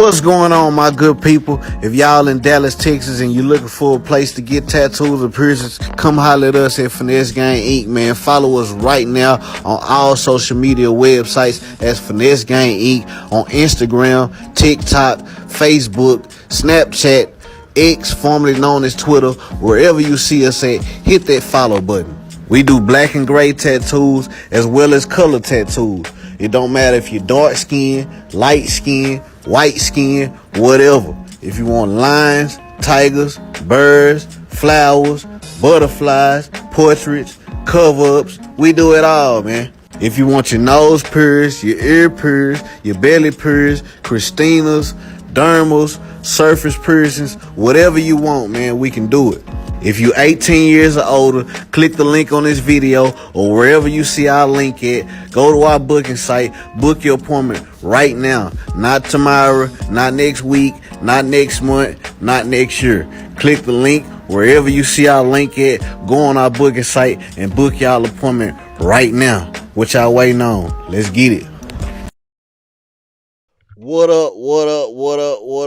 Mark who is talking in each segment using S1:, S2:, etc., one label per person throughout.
S1: What's going on, my good people? If y'all in Dallas, Texas, and you're looking for a place to get tattoos or piercings, come holler at us at Finesse Gang Inc., man. Follow us right now on all social media websites as Finesse Gang Inc. on Instagram, TikTok, Facebook, Snapchat, X, formerly known as Twitter. Wherever you see us at, hit that follow button. We do black and gray tattoos as well as color tattoos. It don't matter if you're dark skin, light skin, white skin, whatever. If you want lines, tigers, birds, flowers, butterflies, portraits, cover-ups, we do it all, man. If you want your nose pierced, your ear pierced, your belly pierced, Christina's, dermals, surface piercings, whatever you want, man, we can do it. If you're 18 years or older, click the link on this video or wherever you see our link at. Go to our booking site, book your appointment right now. Not tomorrow, not next week, not next month, not next year. Click the link wherever you see our link at. Go on our booking site and book y'all appointment right now. What y'all waiting on? Let's get it. What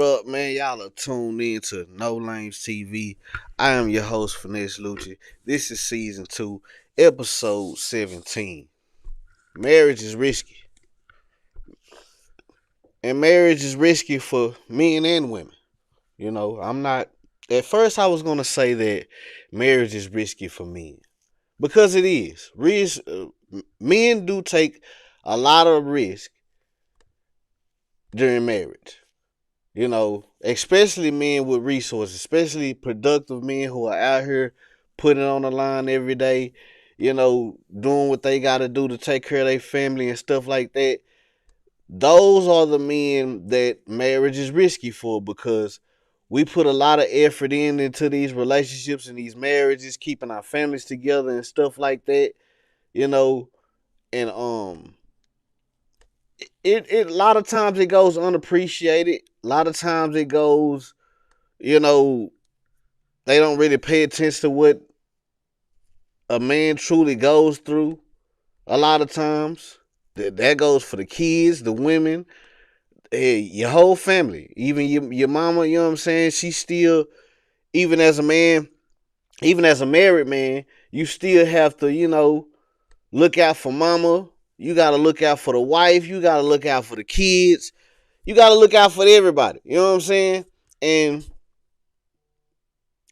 S1: up, man? Y'all are tuned in to No Lames TV. I am your host, Finesse Lucci. This is season 2, episode 17. Marriage is risky. And marriage is risky for men and women. You know, at first I was going to say that marriage is risky for men. Because it is. Men do take a lot of risk during marriage. You know, especially men with resources, especially productive men who are out here putting on the line every day, you know, doing what they got to do to take care of their family and stuff like that. Those are the men that marriage is risky for, because we put a lot of effort into these relationships and these marriages, keeping our families together and stuff like that, you know, and It a lot of times it goes unappreciated. A lot of times it goes, you know, they don't really pay attention to what a man truly goes through. A lot of times that goes for the kids, the women, your whole family, even your mama. You know what I'm saying? She still, even as a man, even as a married man, you still have to, you know, look out for mama. You got to look out for the wife. You got to look out for the kids. You got to look out for everybody. You know what I'm saying? And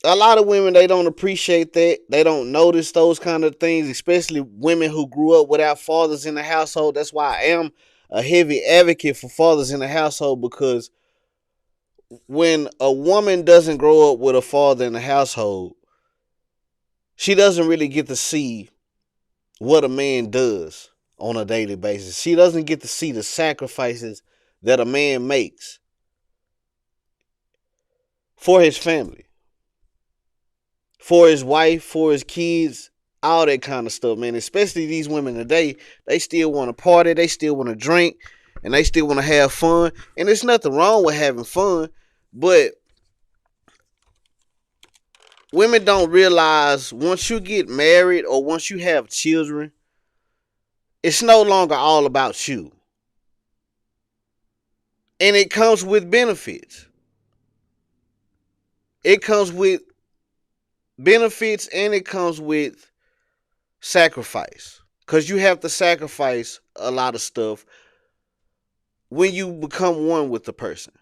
S1: a lot of women, they don't appreciate that. They don't notice those kind of things, especially women who grew up without fathers in the household. That's why I am a heavy advocate for fathers in the household, because when a woman doesn't grow up with a father in the household, she doesn't really get to see what a man does on a daily basis. She doesn't get to see the sacrifices that a man makes for his family, for his wife, for his kids, all that kind of stuff, man. Especially these women today, they still want to party, they still want to drink, and they still want to have fun. And there's nothing wrong with having fun, but women don't realize once you get married or once you have children, it's no longer all about you. And it comes with benefits. It comes with benefits and it comes with sacrifice. Because you have to sacrifice a lot of stuff when you become one with the person.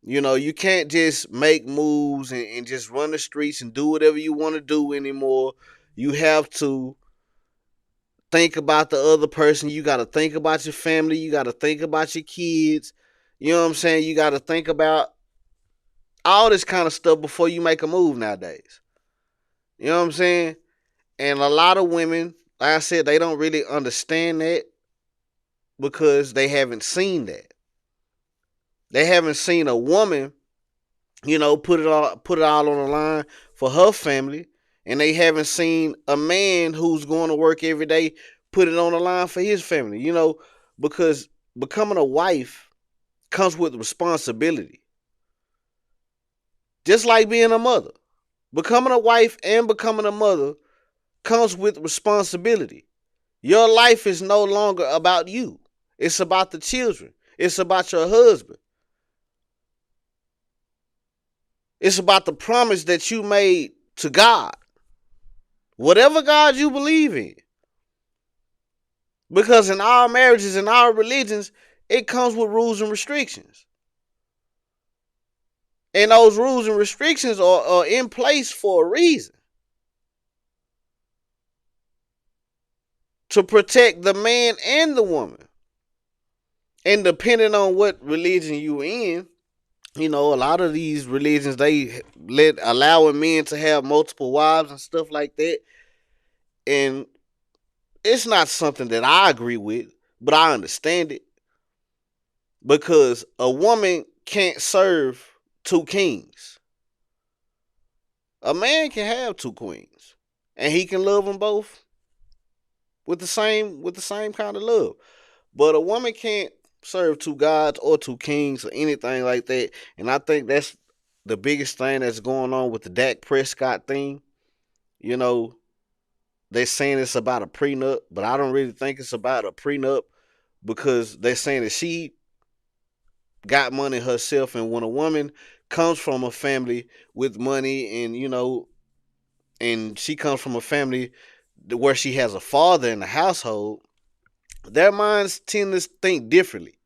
S1: You know, you can't just make moves and just run the streets and do whatever you want to do anymore. You have to think about the other person. You got to think about your family. You got to think about your kids. You know what I'm saying? You got to think about all this kind of stuff before you make a move nowadays. You know what I'm saying? And a lot of women, like I said, they don't really understand that because they haven't seen that. They haven't seen a woman, you know, put it all on the line for her family. And they haven't seen a man who's going to work every day put it on the line for his family, you know, because becoming a wife comes with responsibility. Just like being a mother. Becoming a wife and becoming a mother comes with responsibility. Your life is no longer about you. It's about the children. It's about your husband. It's about the promise that you made to God. Whatever God you believe in. Because in our marriages and our religions, it comes with rules and restrictions. And those rules and restrictions are in place for a reason. To protect the man and the woman. And depending on what religion you in, a lot of these religions, they allowing men to have multiple wives and stuff like that. And it's not something that I agree with, but I understand it. Because a woman can't serve two kings. A man can have two queens. And he can love them both with the same kind of love. But a woman can't serve two gods or two kings or anything like that. And I think that's the biggest thing that's going on with the Dak Prescott thing. You know, they're saying it's about a prenup, but I don't really think it's about a prenup because they're saying that she got money herself. And when a woman comes from a family with money and she comes from a family where she has a father in the household, their minds tend to think differently.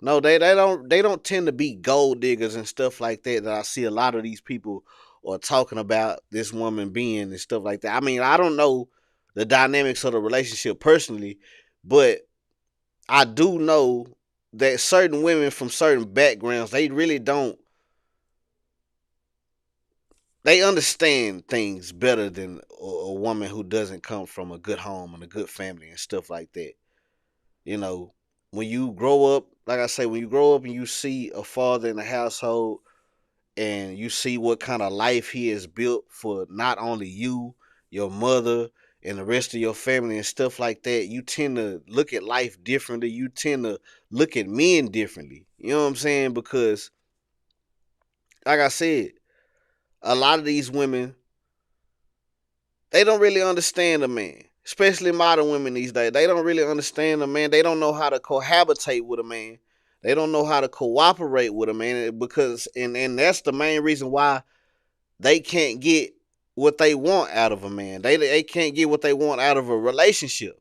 S1: No, they don't tend to be gold diggers and stuff like that I see a lot of these people are talking about this woman being and stuff like that. I mean, I don't know the dynamics of the relationship personally, but I do know that certain women from certain backgrounds, they really don't they understand things better than a woman who doesn't come from a good home and a good family and stuff like that. You know, when you grow up, like I say, when you grow up and you see a father in the household and you see what kind of life he has built for not only you, your mother, and the rest of your family and stuff like that, you tend to look at life differently. You tend to look at men differently. You know what I'm saying? Because, like I said, a lot of these women, they don't really understand a man, especially modern women these days. They don't really understand a man. They don't know how to cohabitate with a man. They don't know how to cooperate with a man because, and that's the main reason why they can't get what they want out of a man. They can't get what they want out of a relationship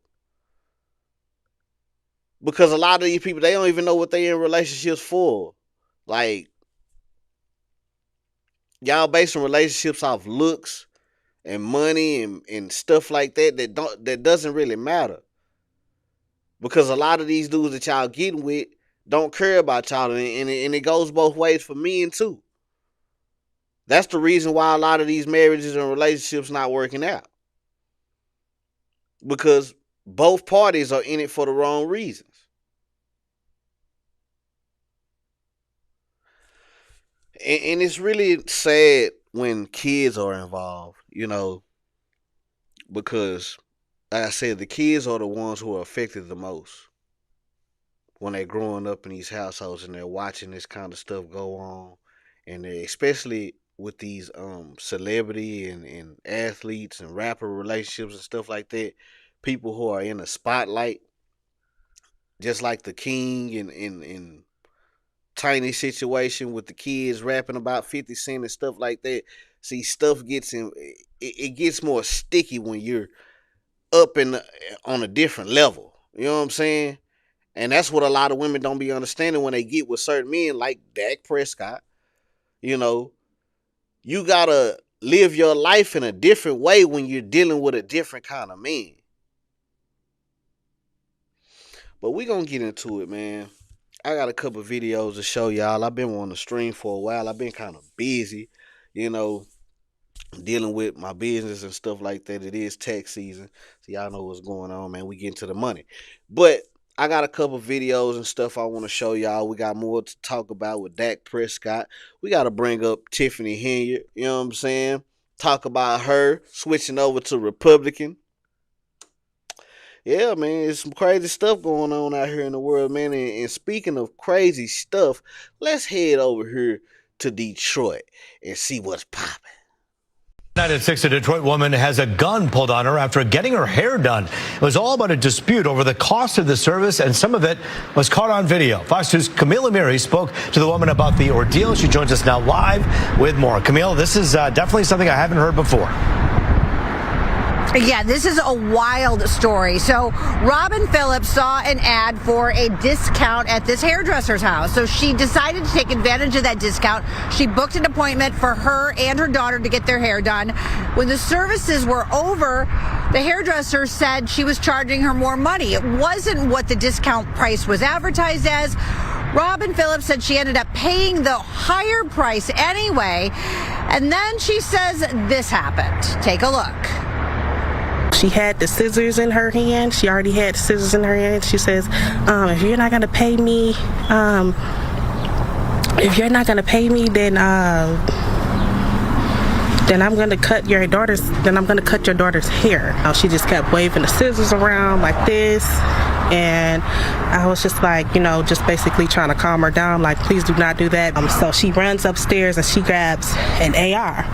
S1: because a lot of these people, they don't even know what they in relationships for. Like, y'all basing relationships off looks and money and stuff like that doesn't really matter. Because a lot of these dudes that y'all getting with don't care about y'all, and it goes both ways for men too. That's the reason why a lot of these marriages and relationships not working out. Because both parties are in it for the wrong reasons. And it's really sad when kids are involved, because like I said, the kids are the ones who are affected the most when they're growing up in these households and they're watching this kind of stuff go on, and especially with these celebrity and athletes and rapper relationships and stuff like that, people who are in the spotlight, just like the King and Tiny situation with the kids rapping about 50 Cent and stuff like that. See, stuff gets in, it gets more sticky when you're up on a different level. You know what I'm saying? And that's what a lot of women don't be understanding when they get with certain men like Dak Prescott. You know, you gotta live your life in a different way when you're dealing with a different kind of man. But we gonna get into it, man. I got a couple videos to show y'all. I've been on the stream for a while. I've been kind of busy, you know, dealing with my business and stuff like that. It is tax season, so y'all know what's going on, man. We get into the money, but I got a couple videos and stuff I want to show y'all. We got more to talk about with Dak Prescott. We got to bring up Tiffany Henyard. You know what I'm saying? Talk about her switching over to Republican. Yeah, man, there's some crazy stuff going on out here in the world, man. And speaking of crazy stuff, let's head over here to Detroit and see what's popping.
S2: Tonight at 6, a Detroit woman has a gun pulled on her after getting her hair done. It was all about a dispute over the cost of the service, and some of it was caught on video. Fox News' Camille Amiri spoke to the woman about the ordeal. She joins us now live with more. Camille, this is definitely something I haven't heard before.
S3: Yeah, this is a wild story. So Robin Phillips saw an ad for a discount at this hairdresser's house. So she decided to take advantage of that discount. She booked an appointment for her and her daughter to get their hair done. When the services were over, the hairdresser said she was charging her more money. It wasn't what the discount price was advertised as. Robin Phillips said she ended up paying the higher price anyway. And then she says this happened. Take a look.
S4: She had the scissors in her hand. She already had the scissors in her hand. She says, if you're not going to pay me, then I'm going to cut your daughter's hair. She just kept waving the scissors around like this. And I was just like, just basically trying to calm her down, like, please do not do that. So she runs upstairs and she grabs an AR.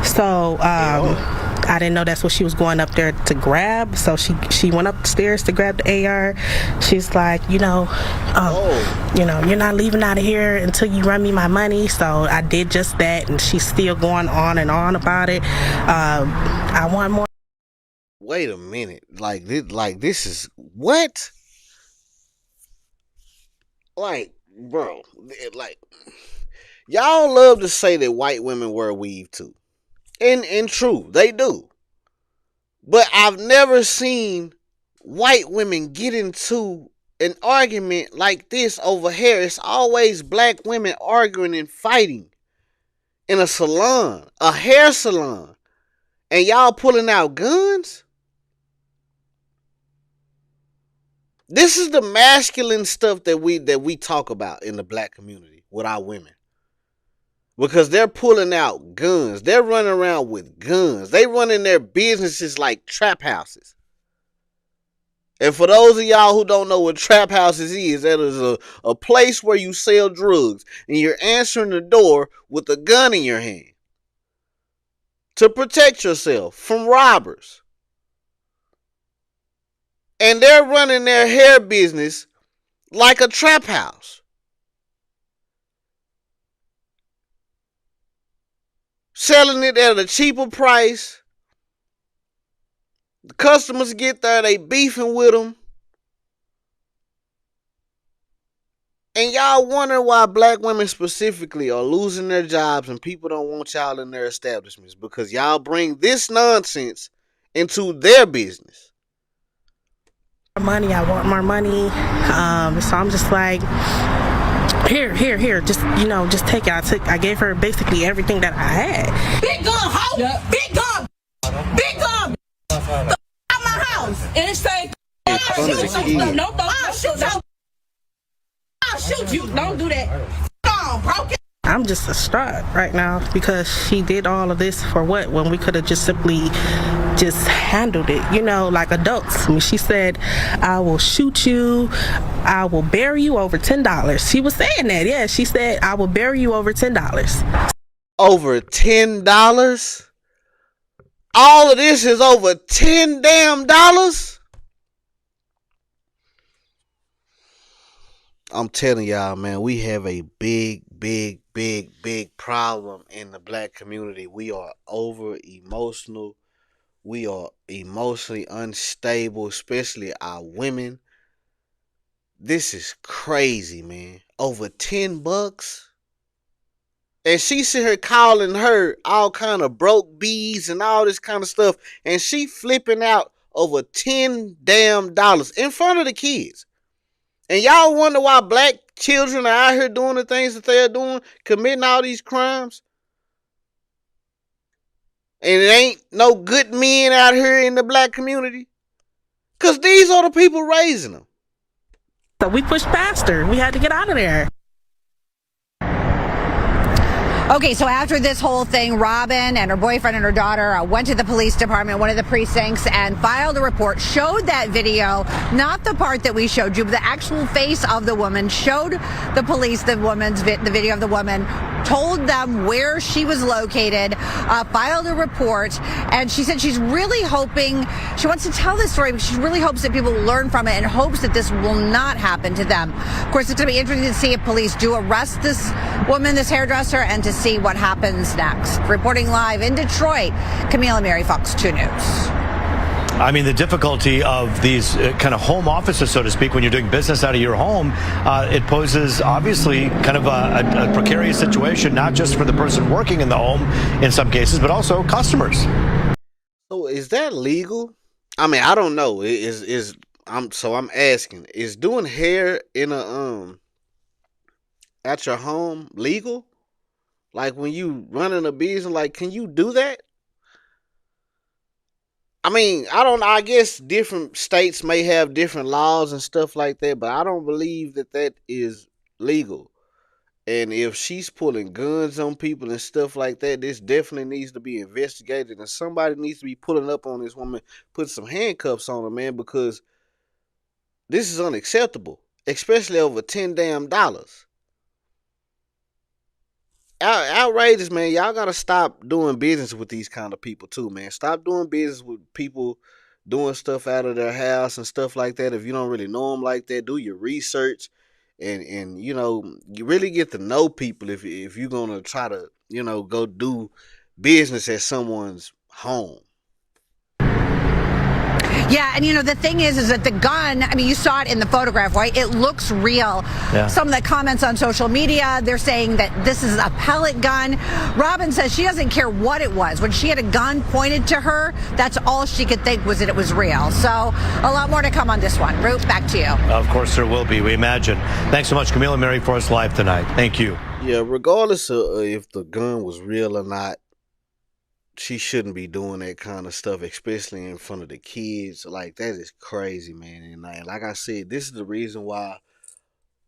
S4: So, I didn't know that's what she was going up there to grab. So she went upstairs to grab the AR. She's like, you're not leaving out of here until you run me my money. So I did just that, and she's still going on and on about it. I want more.
S1: Wait a minute. This is what? Bro, y'all love to say that white women wear weave too. And true, they do. But I've never seen white women get into an argument like this over hair. It's always black women arguing and fighting in a salon, a hair salon. And y'all pulling out guns? This is the masculine stuff that we talk about in the black community with our women. Because they're pulling out guns. They're running around with guns. They running their businesses like trap houses. And for those of y'all who don't know what trap houses is, that is a place where you sell drugs. And you're answering the door with a gun in your hand. To protect yourself from robbers. And they're running their hair business like a trap house. Selling it at a cheaper price. The customers get there, they beefing with them. And y'all wonder why black women specifically are losing their jobs and people don't want y'all in their establishments. Because y'all bring this nonsense into their business.
S4: Money, I want more money. So I'm just like, Here. Just take it. I gave her basically everything that I had.
S5: Big gun, hoe! Yep. Big gun! Big gun! Out my house! And it say, I'll shoot you. Don't do that. Come on, bro.
S4: I'm just distraught right now because she did all of this for what? When we could have just simply just handled it, like adults. I mean, she said, I will shoot you. I will bury you over $10. She was saying that. Yeah, she said, I will bury you over $10.
S1: Over $10? All of this is over $10 damn dollars? I'm telling y'all, man, we have a big problem in the black community. We are over emotional. We are emotionally unstable, especially our women. This is crazy, man. Over $10. And she sit here calling her all kind of broke bees and all this kind of stuff. And she flipping out over $10 damn dollars in front of the kids. And y'all wonder why black children are out here doing the things that they're doing, committing all these crimes. And it ain't no good men out here in the black community. Because these are the people raising them.
S4: So we pushed past her. We had to get out of there.
S3: Okay, so after this whole thing, Robin and her boyfriend and her daughter went to the police department, one of the precincts, and filed a report, showed that video, not the part that we showed you, but the actual face of the woman, showed the police the video of the woman told them where she was located, filed a report, and she said she's really hoping, she wants to tell this story because she really hopes that people will learn from it and hopes that this will not happen to them. Of course, it's going to be interesting to see if police do arrest this woman, this hairdresser, and to see what happens next. Reporting live in Detroit, Camille and Mary, Fox 2 News.
S2: I mean, the difficulty of these kind of home offices, so to speak, when you're doing business out of your home, it poses obviously kind of a precarious situation, not just for the person working in the home in some cases, but also customers.
S1: So is that legal? I mean, I don't know. I'm asking, is doing hair in a at your home legal? Like when you running a business, like can you do that? I mean, I guess different states may have different laws and stuff like that, but I don't believe that is legal. And if she's pulling guns on people and stuff like that, this definitely needs to be investigated. And somebody needs to be pulling up on this woman, put some handcuffs on her, man, because this is unacceptable, especially over $10 damn. Outrageous, man. Y'all gotta stop doing business with these kind of people too, man. Stop doing business with people doing stuff out of their house and stuff like that. If you don't really know them like that, do your research and you really get to know people if you're gonna try to go do business at someone's home.
S3: Yeah, and the thing is that the gun, I mean, you saw it in the photograph, right? It looks real. Yeah. Some of the comments on social media, they're saying that this is a pellet gun. Robin says she doesn't care what it was. When she had a gun pointed to her, that's all she could think was that it was real. So a lot more to come on this one. Root, back to you.
S2: Of course there will be, we imagine. Thanks so much, Camille and Mary, for us live tonight. Thank you.
S1: Yeah, regardless of if the gun was real or not, she shouldn't be doing that kind of stuff, especially in front of the kids. Like, that is crazy, man. And like I said, this is the reason why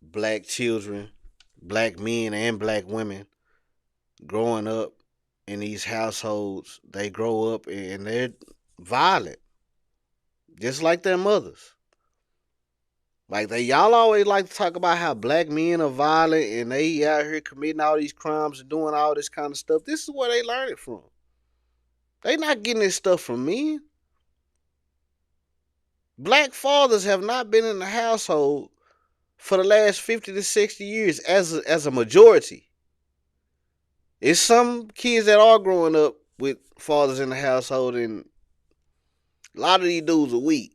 S1: black children, black men and black women growing up in these households, they grow up and they're violent, just like their mothers. Like, y'all always like to talk about how black men are violent and they out here committing all these crimes and doing all this kind of stuff. This is where they learn it from. They not getting this stuff from men. Black fathers have not been in the household for the last 50 to 60 years as a majority. It's some kids that are growing up with fathers in the household, and a lot of these dudes are weak.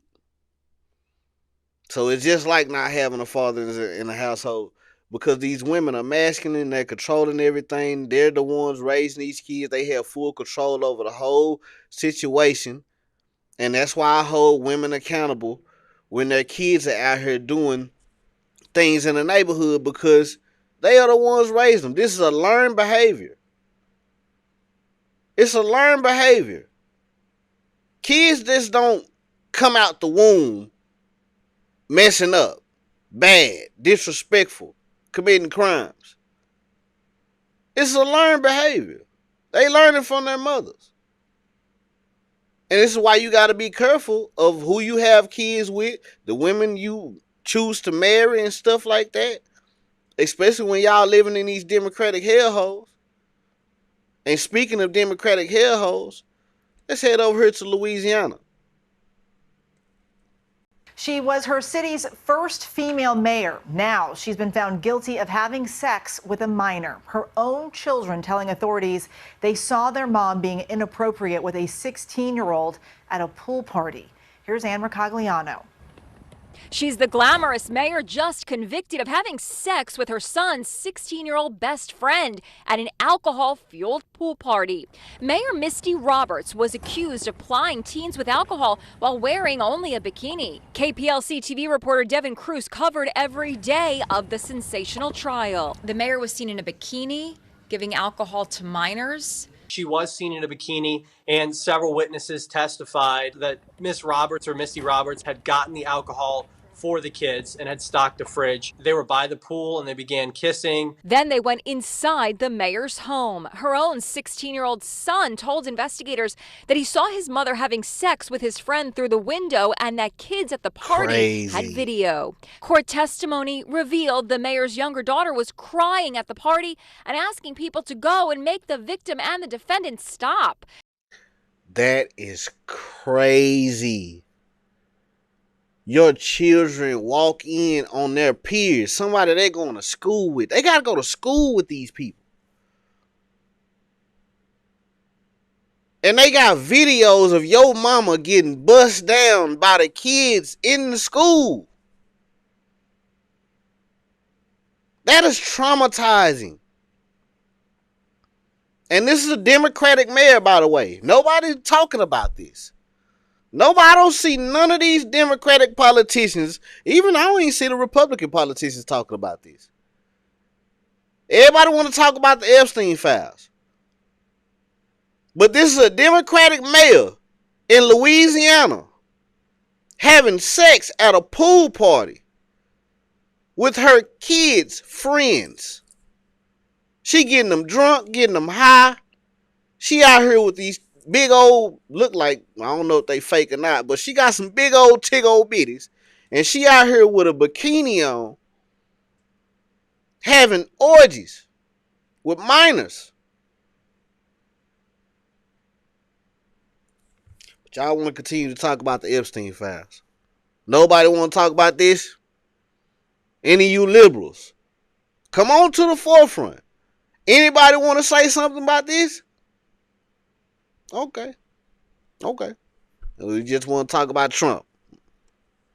S1: So it's just like not having a father in the household, because these women are masculine, they're controlling everything. They're the ones raising these kids. They have full control over the whole situation. And that's why I hold women accountable when their kids are out here doing things in the neighborhood, because they are the ones raising them. This is a learned behavior. It's a learned behavior. Kids just don't come out the womb messing up, bad, disrespectful, committing crimes. It's a learned behavior. They learn it from their mothers. And this is why you got to be careful of who you have kids with, the women you choose to marry and stuff like that, especially when y'all living in these Democratic hellholes. And speaking of Democratic hellholes, let's head over here to Louisiana.
S6: She was her city's first female mayor. Now she's been found guilty of having sex with a minor. Her own children telling authorities they saw their mom being inappropriate with a 16-year-old at a pool party. Here's Ann Mercogliano.
S7: She's the glamorous mayor just convicted of having sex with her son's 16-year-old best friend at an alcohol-fueled pool party. Mayor Misty Roberts was accused of plying teens with alcohol while wearing only a bikini. KPLC TV reporter Devin Cruz covered every day of the sensational trial. The mayor was seen in a bikini giving alcohol to minors.
S8: She was seen in a bikini, and several witnesses testified that Miss Roberts or Misty Roberts had gotten the alcohol for the kids and had stocked a fridge. They were by the pool and they began kissing.
S7: Then they went inside the mayor's home. Her own 16-year-old son told investigators that he saw his mother having sex with his friend through the window and that kids at the party had video. Court testimony revealed the mayor's younger daughter was crying at the party and asking people to go and make the victim and the defendant stop.
S1: That is crazy. Your children walk in on their peers, somebody they're going to school with. They got to go to school with these people. And they got videos of your mama getting bust down by the kids in the school. That is traumatizing. And this is a Democratic mayor, by the way. Nobody's talking about this. I don't see none of these Democratic politicians, even I don't even see the Republican politicians talking about this. Everybody want to talk about the Epstein files. But this is a Democratic mayor in Louisiana having sex at a pool party with her kids' friends. She getting them drunk, getting them high. She out here with these big old, look like, I don't know if they fake or not, but she got some big old old bitties. And she out here with a bikini on, having orgies with minors. But y'all want to continue to talk about the Epstein files. Nobody want to talk about this? Any of you liberals, come on to the forefront. Anybody want to say something about this? Okay. We just want to talk about Trump.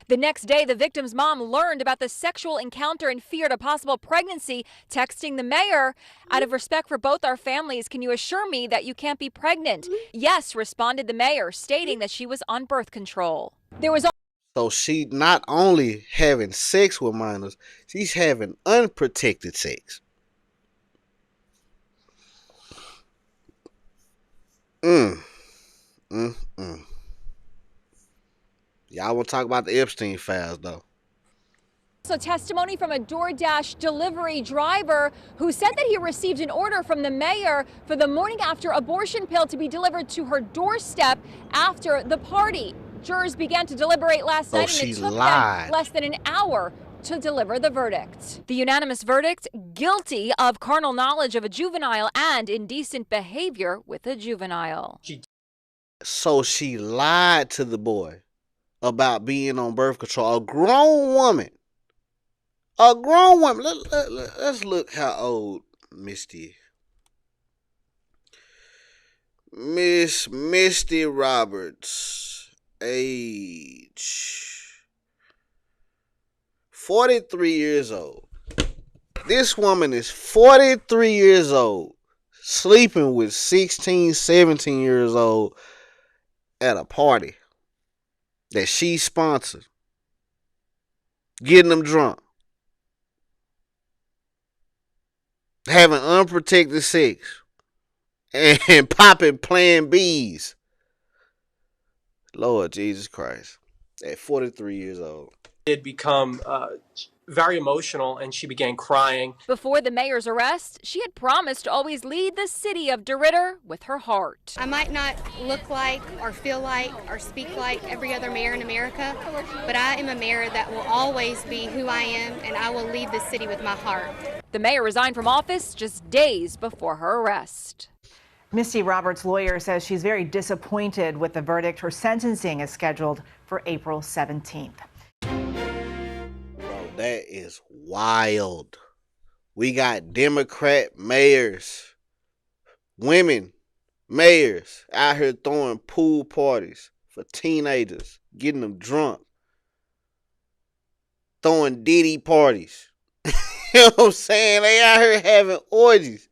S7: The next day, the victim's mom learned about the sexual encounter and feared a possible pregnancy, texting the mayor, "Out of respect for both our families, can you assure me that you can't be pregnant?" "Yes," responded the mayor, stating that she was on birth control. There was
S1: So she not only having sex with minors, she's having unprotected sex. Y'all want to talk about the Epstein files, though.
S7: also testimony from a DoorDash delivery driver who said that he received an order from the mayor for the morning after abortion pill to be delivered to her doorstep after the party. Jurors began to deliberate last night, and it took them less than an hour to deliver the verdict. The unanimous verdict: guilty of carnal knowledge of a juvenile and indecent behavior with a juvenile.
S1: So she lied to the boy about being on birth control. A grown woman. Let's look how old Misty. Miss Misty Roberts. Age 43 years old. This woman is 43 years old, sleeping with 16, 17 years old at a party that she sponsored, getting them drunk, having unprotected sex, and popping Plan Bs. Lord Jesus Christ. At 43 years old.
S8: Did become very emotional, and she began crying.
S7: Before the mayor's arrest, she had promised to always lead the city of DeRidder with her heart.
S9: I might not look like or feel like or speak like every other mayor in America, but I am a mayor that will always be who I am, and I will lead the city with my heart.
S7: The mayor resigned from office just days before her arrest.
S6: Misty Roberts' lawyer says she's very disappointed with the verdict. Her sentencing is scheduled for April 17th.
S1: Bro, that is wild. We got Democrat mayors, women mayors out here throwing pool parties for teenagers, getting them drunk, throwing Diddy parties. You know what I'm saying? They out here having orgies.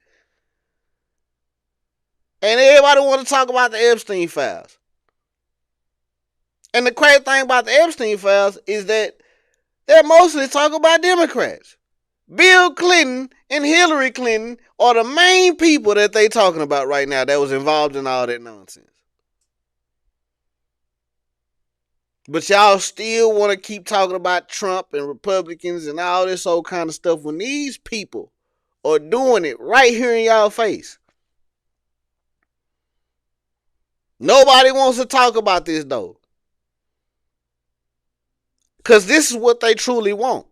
S1: And everybody want to talk about the Epstein files. And the crazy thing about the Epstein files is that they're mostly talking about Democrats. Bill Clinton and Hillary Clinton are the main people that they talking about right now that was involved in all that nonsense. But y'all still want to keep talking about Trump and Republicans and all this old kind of stuff when these people are doing it right here in y'all face. Nobody wants to talk about this though. Because this is what they truly want.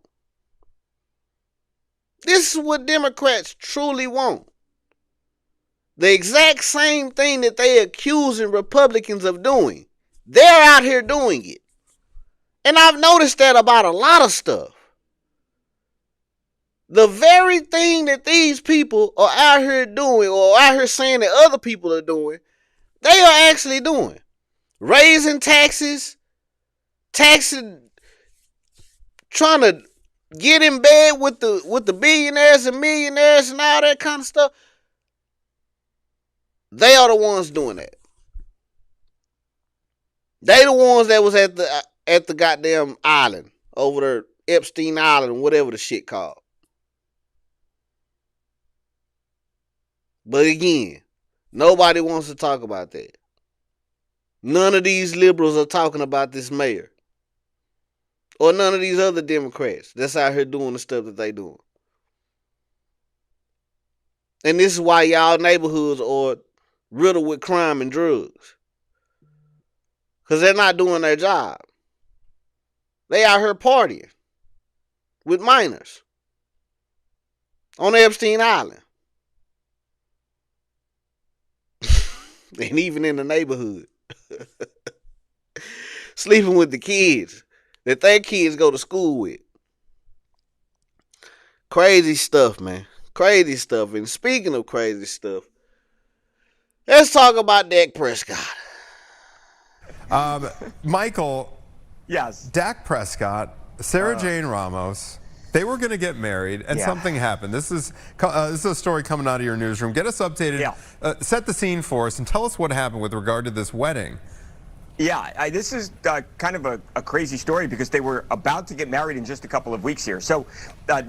S1: This is what Democrats truly want. The exact same thing that they accusing Republicans of doing. They're out here doing it. And I've noticed that about a lot of stuff. The very thing that these people are out here doing or out here saying that other people are doing, they are actually doing. Raising taxes, trying to get in bed with the billionaires and millionaires and all that kind of stuff. They are the ones doing that. They the ones that was at the goddamn island over there, Epstein Island, whatever the shit called. But again, nobody wants to talk about that. None of these liberals are talking about this mayor. Or none of these other Democrats that's out here doing the stuff that they doing. And this is why y'all neighborhoods are riddled with crime and drugs. Because they're not doing their job. They out here partying with minors on Epstein Island. And even in the neighborhood. Sleeping with the kids that their kids go to school with. Crazy stuff, man. Crazy stuff. And speaking of crazy stuff, let's talk about Dak Prescott.
S10: Michael.
S11: Yes.
S10: Dak Prescott, Sarah Jane Ramos, they were going to get married, and something happened. This is a story coming out of your newsroom. Get us updated, set the scene for us, and tell us what happened with regard to this wedding.
S11: Yeah, this is kind of a crazy story because they were about to get married in just a couple of weeks here. So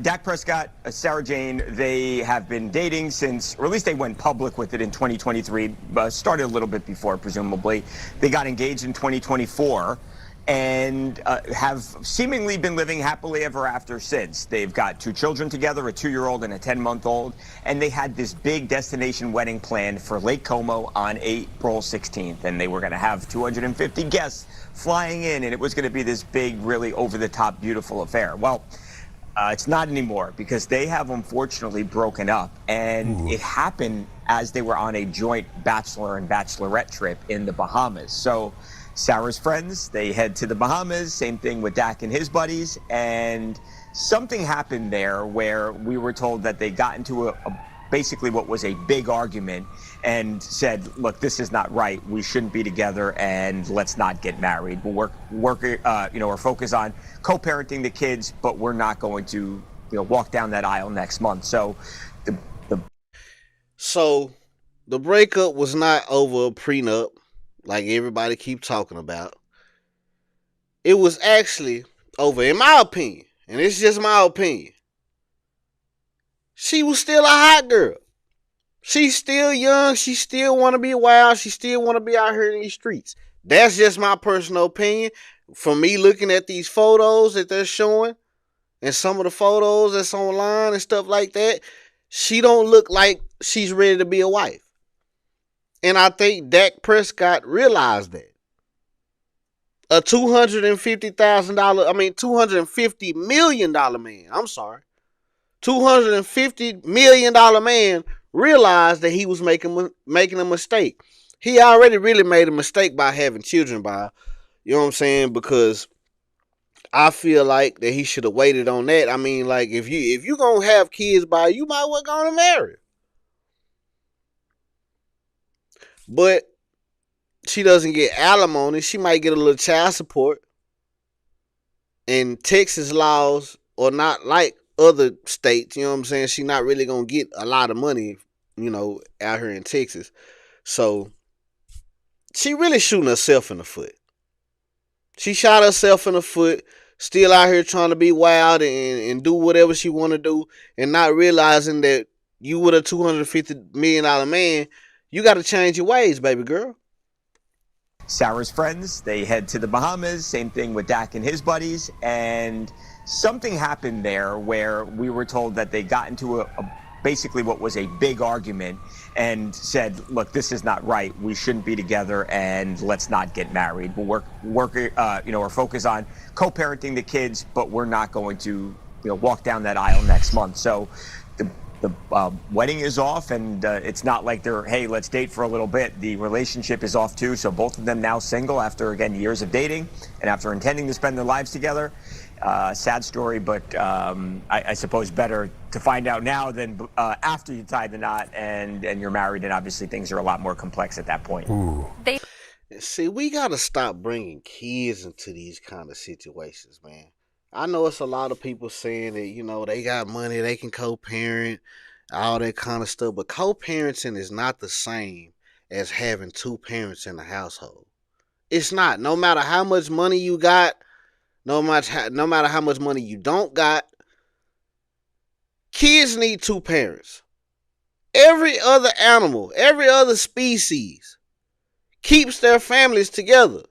S11: Dak Prescott, Sarah Jane, they have been dating since, or at least they went public with it in 2023, started a little bit before, presumably. They got engaged in 2024. And have seemingly been living happily ever after since. They've got 2 children together, a 2-year-old and a 10-month-old, and they had this big destination wedding planned for Lake Como on April 16th, and they were going to have 250 guests flying in, and it was going to be this big, really over-the-top, beautiful affair. Well, it's not anymore because they have unfortunately broken up, and it happened as they were on a joint bachelor and bachelorette trip in the Bahamas. So Sarah's friends, they head to the Bahamas, same thing with Dak and his buddies, and something happened there where we were told that they got into basically what was a big argument and said, look, this is not right, we shouldn't be together, and let's not get married. We'll or focus on co-parenting the kids, but we're not going to walk down that aisle next month. So
S1: the breakup was not over a prenup like everybody keep talking about. It was actually over, in my opinion, and it's just my opinion, she was still a hot girl. She's still young. She still want to be wild. She still want to be out here in these streets. That's just my personal opinion. From me looking at these photos that they're showing and some of the photos that's online and stuff like that, she don't look like she's ready to be a wife. And I think Dak Prescott realized that. A $250 million man, $250 million man realized that he was making a mistake. He already really made a mistake by having children by, you know what I'm saying? Because I feel like that he should have waited on that. I mean, like, if you gonna have kids by, you might well go to marry. But she doesn't get alimony. She might get a little child support. And Texas laws are not like other states. You know what I'm saying? She's not really going to get a lot of money, out here in Texas. So she really shooting herself in the foot. She shot herself in the foot, still out here trying to be wild and do whatever she want to do, and not realizing that you with a $250 million man, you got to change your ways, baby girl.
S11: Sarah's friends, they head to the Bahamas. Same thing with Dak and his buddies. And something happened there where we were told that they got into basically what was a big argument and said, look, this is not right. We shouldn't be together, and let's not get married. We'll or focus on co-parenting the kids, but we're not going to, walk down that aisle next month. So the wedding is off, and it's not like they're, hey, let's date for a little bit. The relationship is off too. So both of them now single after, again, years of dating and after intending to spend their lives together. Sad story, but I suppose better to find out now than after you tie the knot and you're married, and obviously things are a lot more complex at that point.
S10: Ooh.
S1: See, we got to stop bringing kids into these kind of situations, man. I know it's a lot of people saying that, they got money, they can co-parent, all that kind of stuff, but co-parenting is not the same as having two parents in the household. It's not. No matter how much money you got, no matter how much money you don't got, kids need two parents. Every other animal, every other species keeps their families together.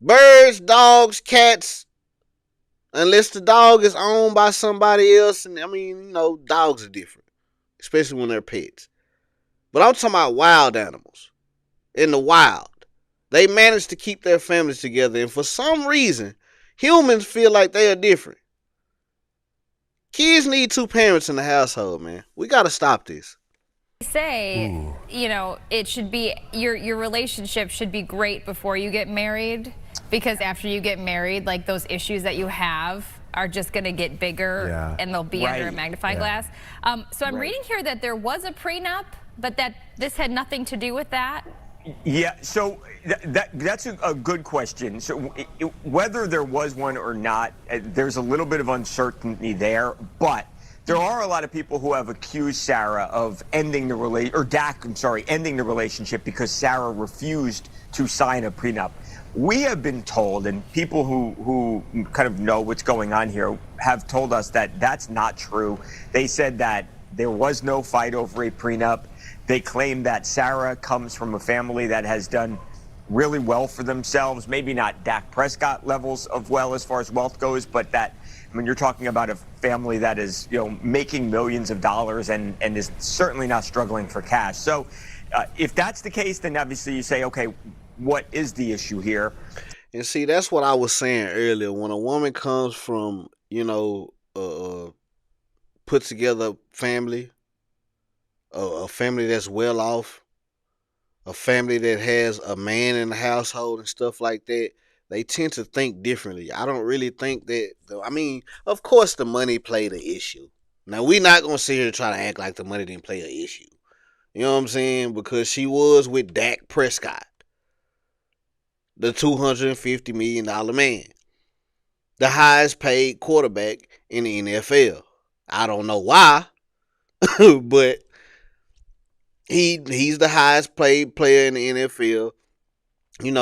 S1: Birds, dogs, cats, unless the dog is owned by somebody else. And dogs are different, especially when they're pets. But I'm talking about wild animals. In the wild, they manage to keep their families together. And for some reason, humans feel like they are different. Kids need two parents in the household, man. We got to stop this.
S12: Say, it should be, your relationship should be great before you get married, because after you get married, like, those issues that you have are just going to get bigger, and they'll be under a magnifying glass. So I'm reading here that there was a prenup, but that this had nothing to do with that.
S11: Yeah, so that's a good question. So whether there was one or not, there's a little bit of uncertainty there, but there are a lot of people who have accused Sarah of ending the ending the relationship because Sarah refused to sign a prenup. We have been told, and people who kind of know what's going on here have told us that that's not true. They said that there was no fight over a prenup. They claim that Sarah comes from a family that has done really well for themselves, maybe not Dak Prescott levels of well as far as wealth goes, but that, you're talking about a family that is, making millions of dollars and is certainly not struggling for cash. So if that's the case, then obviously you say, okay, what is the issue here?
S1: And see, that's what I was saying earlier. When a woman comes from, put together family, a family that's well off, a family that has a man in the household and stuff like that, they tend to think differently. I don't really think that, of course the money played an issue. Now, we're not going to sit here and try to act like the money didn't play an issue. You know what I'm saying? Because she was with Dak Prescott, the $250 million man, the highest paid quarterback in the NFL. I don't know why, but he's the highest paid player in the NFL.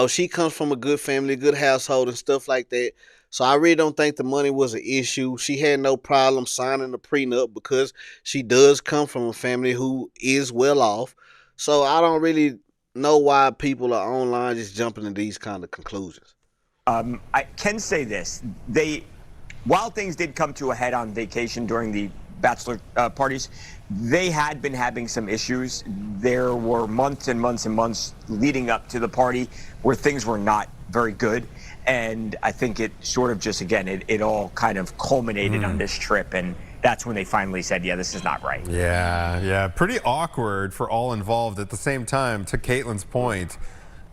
S1: She comes from a good family, good household and stuff like that. So I really don't think the money was an issue. She had no problem signing a prenup because she does come from a family who is well off. So I don't really know why people are online just jumping to these kind of conclusions.
S11: I can say this. While things did come to a head on vacation during the bachelor parties, they had been having some issues. There were months and months and months leading up to the party where things were not very good. And I think it sort of just, again, it all kind of culminated on this trip. And that's when they finally said, yeah, this is not right.
S10: Yeah. Pretty awkward for all involved. At the same time, to Caitlin's point,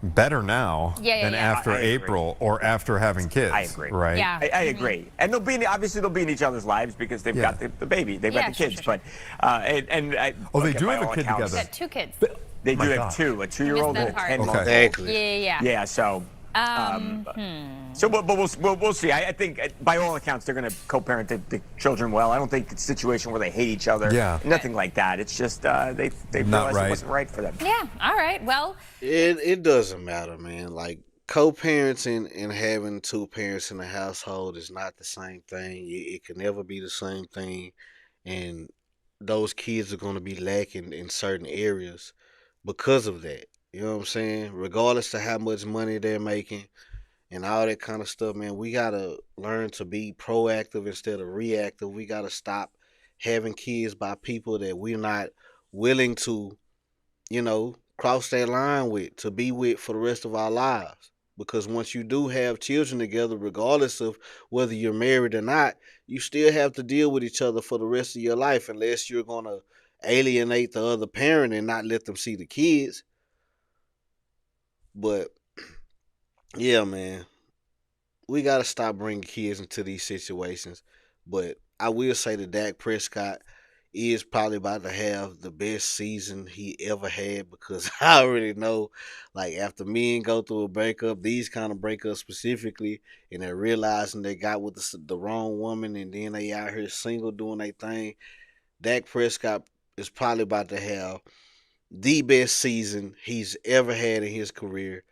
S10: better now than after April or after having kids.
S11: I agree.
S10: Right?
S11: Yeah. I agree. And they'll be in each other's lives because they've got the baby. They've got the kids. Sure. But
S10: they do have a kid together.
S12: They've got two kids.
S11: They do have two, a 2-year-old and a 10-month-old.
S1: Exactly.
S11: Yeah. So. But we'll see. I think by all accounts they're going to co-parent the children well. I don't think it's a situation where they hate each other.
S10: Yeah.
S11: Nothing like that. It's just they realized it wasn't right for them.
S12: Yeah. All right. Well,
S1: it doesn't matter, man. Like, co-parenting and having two parents in the household is not the same thing. It can never be the same thing, and those kids are going to be lacking in certain areas because of that. You know what I'm saying? Regardless of how much money they're making and all that kind of stuff, man, we gotta learn to be proactive instead of reactive. We gotta stop having kids by people that we're not willing to, cross that line with, to be with for the rest of our lives. Because once you do have children together, regardless of whether you're married or not, you still have to deal with each other for the rest of your life unless you're gonna alienate the other parent and not let them see the kids. But yeah, man, we got to stop bringing kids into these situations. But I will say that Dak Prescott is probably about to have the best season he ever had because I already know, like, after men go through a breakup, these kind of breakups specifically, and they're realizing they got with the wrong woman and then they out here single doing their thing, Dak Prescott is probably about to have the best season he's ever had in his career.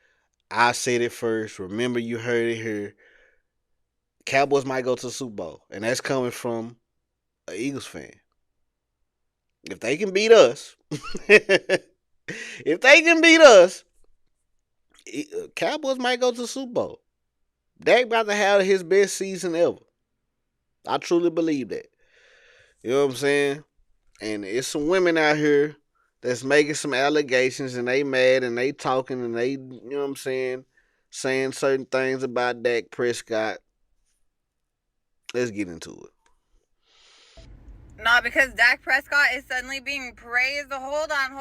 S1: I said it first. Remember, you heard it here. Cowboys might go to the Super Bowl, and that's coming from an Eagles fan. If they can beat us, Cowboys might go to the Super Bowl. Dak about to have his best season ever. I truly believe that. You know what I'm saying? And it's some women out here that's making some allegations and they mad and they talking and they, you know what I'm saying certain things about Dak Prescott. Let's get into it.
S13: Not because Dak Prescott is suddenly being praised. Hold on.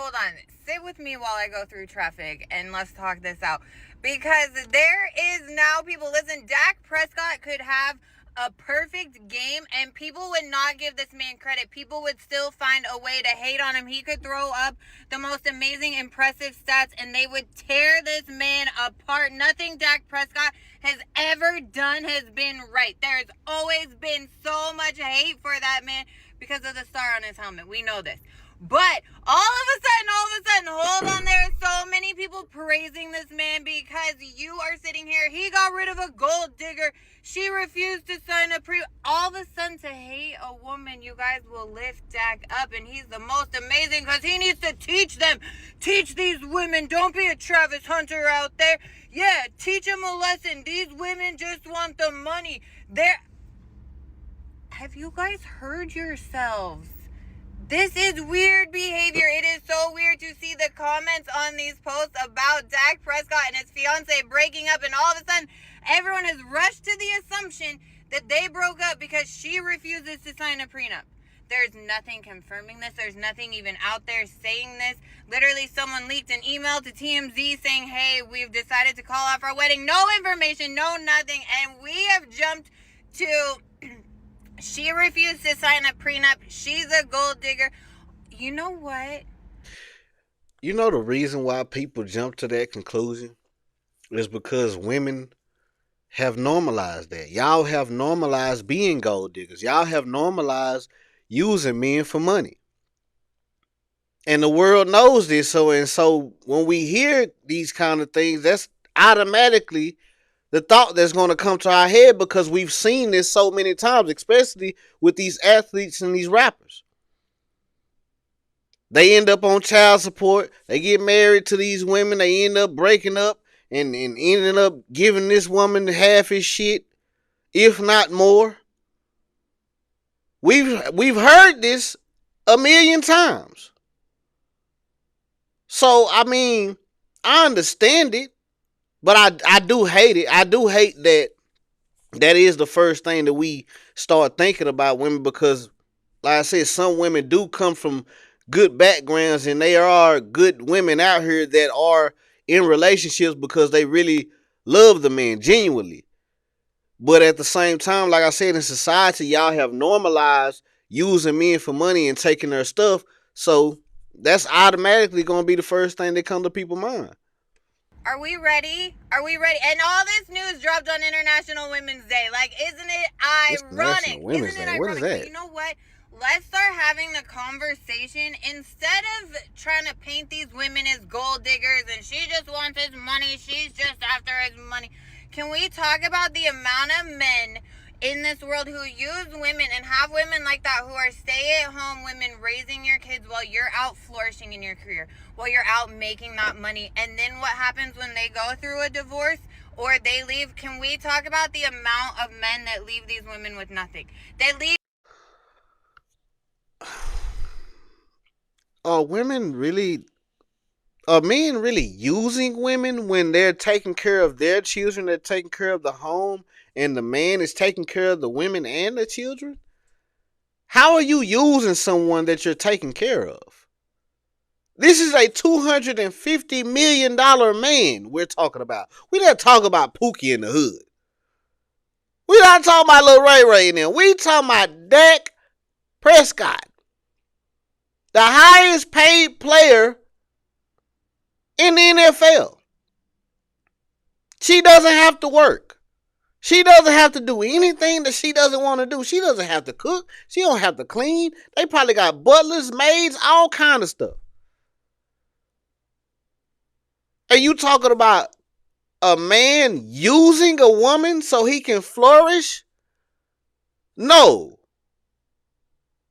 S13: Sit with me while I go through traffic and let's talk this out. Because there is now people, listen, Dak Prescott could have a perfect game and people would not give this man credit. People would still find a way to hate on him. He could throw up the most amazing, impressive stats and they would tear this man apart. Nothing Dak Prescott has ever done has been right. There's always been so much hate for that man because of the star on his helmet. We know this. But all of a sudden, hold on, there are so many people praising this man because you are sitting here. He got rid of a gold digger. She refused to sign a all of a sudden to hate a woman, you guys will lift Dak up and he's the most amazing because he needs to teach them. Teach these women. Don't be a Travis Hunter out there. Yeah, teach them a lesson. These women just want the money. Have you guys heard yourselves? This is weird behavior. It is so weird to see the comments on these posts about Dak Prescott and his fiance breaking up, and all of a sudden everyone has rushed to the assumption that they broke up because she refuses to sign a prenup. There's nothing confirming this. There's nothing even out there saying this. Literally, someone leaked an email to TMZ saying, hey, we've decided to call off our wedding. No information, no nothing. And we have jumped to she refused to sign a prenup. She's a gold digger. You know what?
S1: You know the reason why people jump to that conclusion is because women have normalized that. Y'all have normalized being gold diggers. Y'all have normalized using men for money. And the world knows this. So when we hear these kind of things, that's automatically the thought that's going to come to our head because we've seen this so many times, especially with these athletes and these rappers. They end up on child support. They get married to these women. They end up breaking up and ending up giving this woman half his shit, if not more. We've heard this a million times. So, I mean, I understand it. But I do hate it. I do hate that is the first thing that we start thinking about women because, like I said, some women do come from good backgrounds and there are good women out here that are in relationships because they really love the man genuinely. But at the same time, like I said, in society, y'all have normalized using men for money and taking their stuff. So that's automatically going to be the first thing that comes to people's mind.
S13: Are we ready? And all this news dropped on International Women's Day. Like, isn't it ironic?
S1: Women's Day. What is that?
S13: But you know what? Let's start having the conversation instead of trying to paint these women as gold diggers and she just wants his money. She's just after his money. Can we talk about the amount of men in this world who use women and have women like that who are stay-at-home women raising your kids while you're out flourishing in your career, while you're out making that money. And then what happens when they go through a divorce or they leave? Can we talk about the amount of men that leave these women with nothing? They leave.
S1: Are men really using women when they're taking care of their children, they're taking care of the home, and the man is taking care of the women and the children? How are you using someone that you're taking care of? This is a $250 million man we're talking about. We're not talking about Pookie in the hood. We're not talking about Lil Ray Ray now. We talking about Dak Prescott, the highest paid player in the NFL. She doesn't have to work. She doesn't have to do anything that she doesn't want to do. She doesn't have to cook. She don't have to clean. They probably got butlers, maids, all kind of stuff. Are you talking about a man using a woman so he can flourish? No.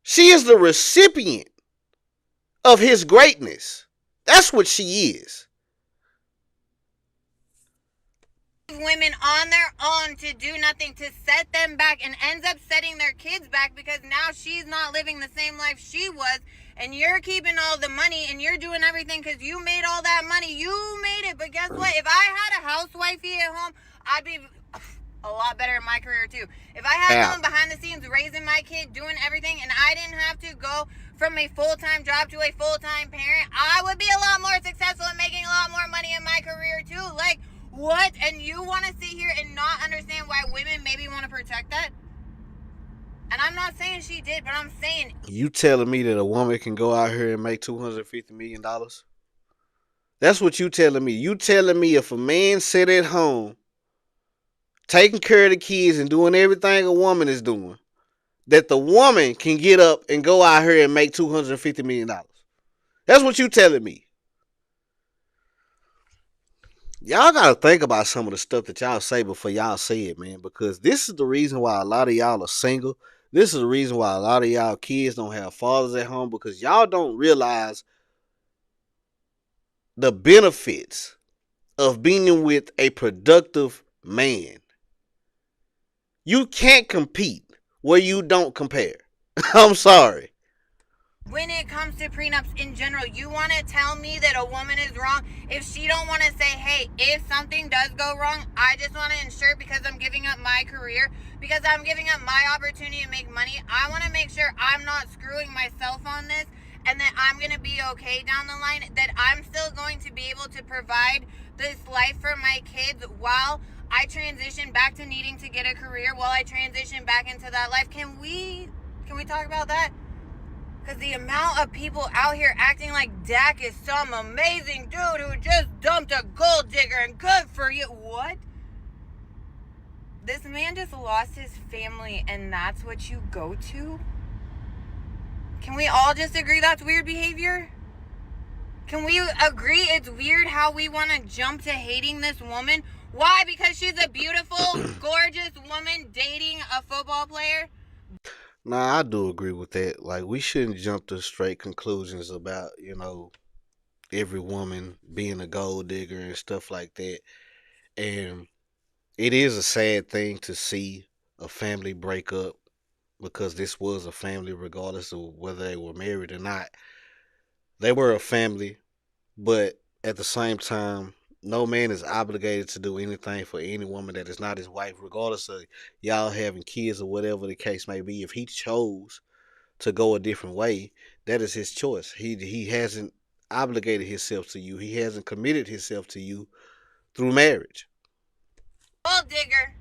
S1: She is the recipient of his greatness. That's what she is.
S13: Women on their own to do nothing, to set them back, and ends up setting their kids back because now she's not living the same life she was, and you're keeping all the money and you're doing everything because you made all that money. You made it. But guess what? If I had a housewifey at home, I'd be a lot better in my career too. If I had someone behind the scenes raising my kid, doing everything, and I didn't have to go from a full-time job to a full-time parent, I would be a lot more successful and making a lot more money in my career too. Like, what? And you want to sit here and not understand why women maybe want to protect that? And I'm not saying she did, but I'm saying...
S1: You telling me that a woman can go out here and make $250 million? That's what you telling me. You telling me if a man sit at home, taking care of the kids and doing everything a woman is doing, that the woman can get up and go out here and make $250 million? That's what you telling me. Y'all got to think about some of the stuff that y'all say before y'all say it, man, because this is the reason why a lot of y'all are single. This is the reason why a lot of y'all kids don't have fathers at home, because y'all don't realize the benefits of being with a productive man. You can't compete where you don't compare. I'm sorry.
S13: When it comes to prenups in general, you want to tell me that a woman is wrong if she don't want to say, hey, if something does go wrong, I just want to ensure because I'm giving up my career, because I'm giving up my opportunity to make money. I want to make sure I'm not screwing myself on this and that I'm going to be okay down the line, that I'm still going to be able to provide this life for my kids while I transition back to needing to get a career, while I transition back into that life. Can we talk about that? Because the amount of people out here acting like Dak is some amazing dude who just dumped a gold digger and good for you. What? This man just lost his family and that's what you go to? Can we all just agree that's weird behavior? Can we agree it's weird how we want to jump to hating this woman? Why? Because she's a beautiful, gorgeous woman dating a football player?
S1: Nah, I do agree with that. Like, we shouldn't jump to straight conclusions about, every woman being a gold digger and stuff like that. And it is a sad thing to see a family break up, because this was a family regardless of whether they were married or not. They were a family, but at the same time, no man is obligated to do anything for any woman that is not his wife, regardless of y'all having kids or whatever the case may be. If he chose to go a different way, that is his choice. He hasn't obligated himself to you. He hasn't committed himself to you through marriage.
S13: Gold digger.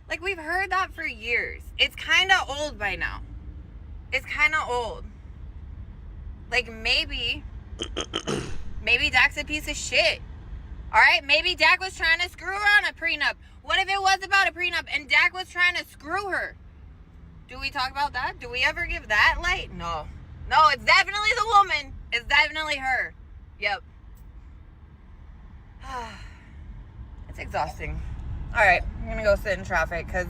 S13: Like, we've heard that for years. It's kind of old by now. It's kind of old. Like, maybe Dak's a piece of shit. All right, maybe Dak was trying to screw her on a prenup. What if it was about a prenup and Dak was trying to screw her? Do we talk about that? Do we ever give that light? No. No, it's definitely the woman. It's definitely her. Yep. It's exhausting. All right, I'm going to go sit in traffic because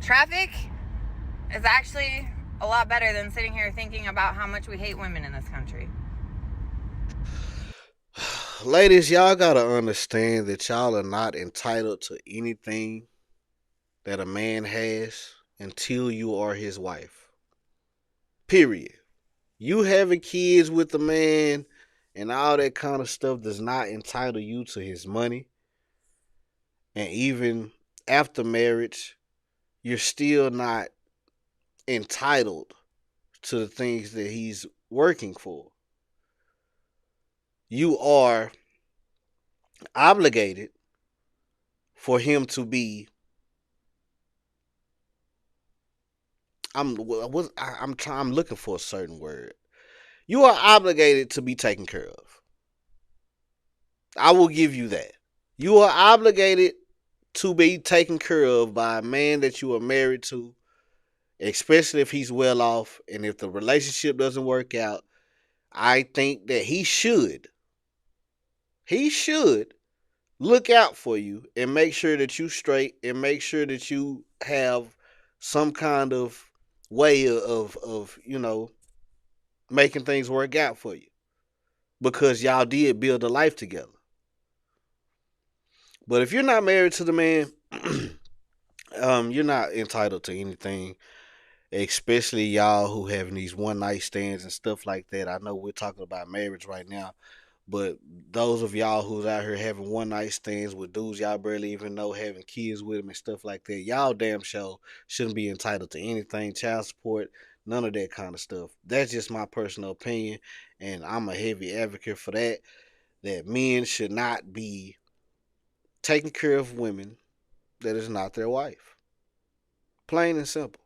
S13: traffic is actually a lot better than sitting here thinking about how much we hate women in this country.
S1: Ladies, y'all gotta understand that y'all are not entitled to anything that a man has until you are his wife. Period. You having kids with the man and all that kind of stuff does not entitle you to his money. And even after marriage, you're still not entitled to the things that he's working for. You are obligated for him to be I'm looking for a certain word. You are obligated to be taken care of. I will give you that. You are obligated to be taken care of by a man that you are married to, especially if he's well off, and if the relationship doesn't work out. I think that he should look out for you and make sure that you straight and make sure that you have some kind of way of making things work out for you, because y'all did build a life together. But if you're not married to the man, you're not entitled to anything, especially y'all who having these one night stands and stuff like that. I know we're talking about marriage right now, but those of y'all who's out here having one night stands with dudes y'all barely even know, having kids with them and stuff like that, y'all damn sure shouldn't be entitled to anything, child support, none of that kind of stuff. That's just my personal opinion, and I'm a heavy advocate for that men should not be taking care of women that is not their wife. Plain and simple.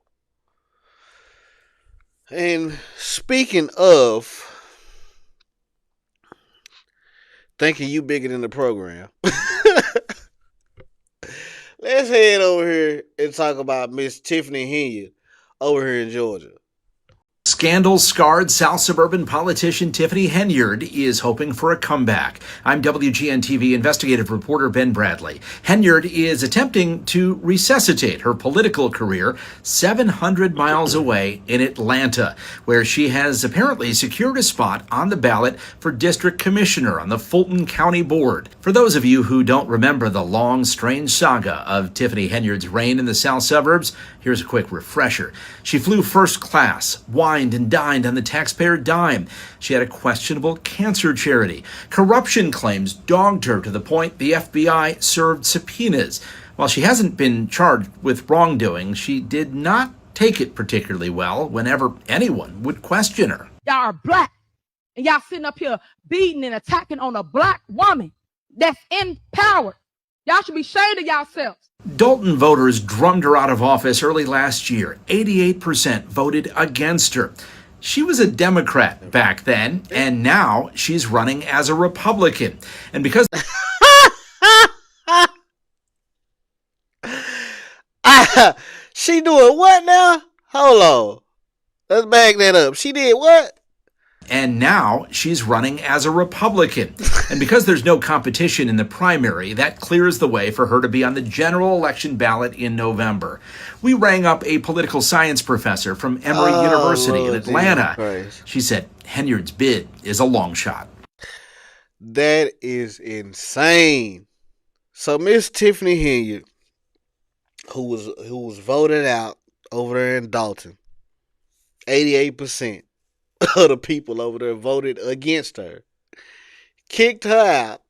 S1: And speaking of thinking you bigger than the program, let's head over here and talk about Miss Tiffany Henyard over here in Georgia.
S14: Scandal-scarred South suburban politician Tiffany Henyard is hoping for a comeback. I'm WGN-TV investigative reporter Ben Bradley. Henyard is attempting to resuscitate her political career 700 miles away in Atlanta, where she has apparently secured a spot on the ballot for district commissioner on the Fulton County Board. For those of you who don't remember the long, strange saga of Tiffany Henyard's reign in the South suburbs, here's a quick refresher. She flew first class, wined and dined on the taxpayer dime. She had a questionable cancer charity. Corruption claims dogged her to the point the FBI served subpoenas. While she hasn't been charged with wrongdoing, she did not take it particularly well whenever anyone would question her.
S15: Y'all are black, and y'all sitting up here beating and attacking on a black woman that's in power. Y'all should be ashamed of yourselves.
S14: Dalton voters drummed her out of office early last year. 88% voted against her. She was a Democrat back then, and now she's running as a Republican. And because
S1: she doing what now? Hold on. Let's back that up. She did what?
S14: And now she's running as a Republican. And because there's no competition in the primary, that clears the way for her to be on the general election ballot in November. We rang up a political science professor from Emory University in Atlanta. She said Henyard's bid is a long shot.
S1: That is insane. So Miss Tiffany Henyard, who was voted out over there in Dalton, 88% of the people over there voted against her, kicked her out,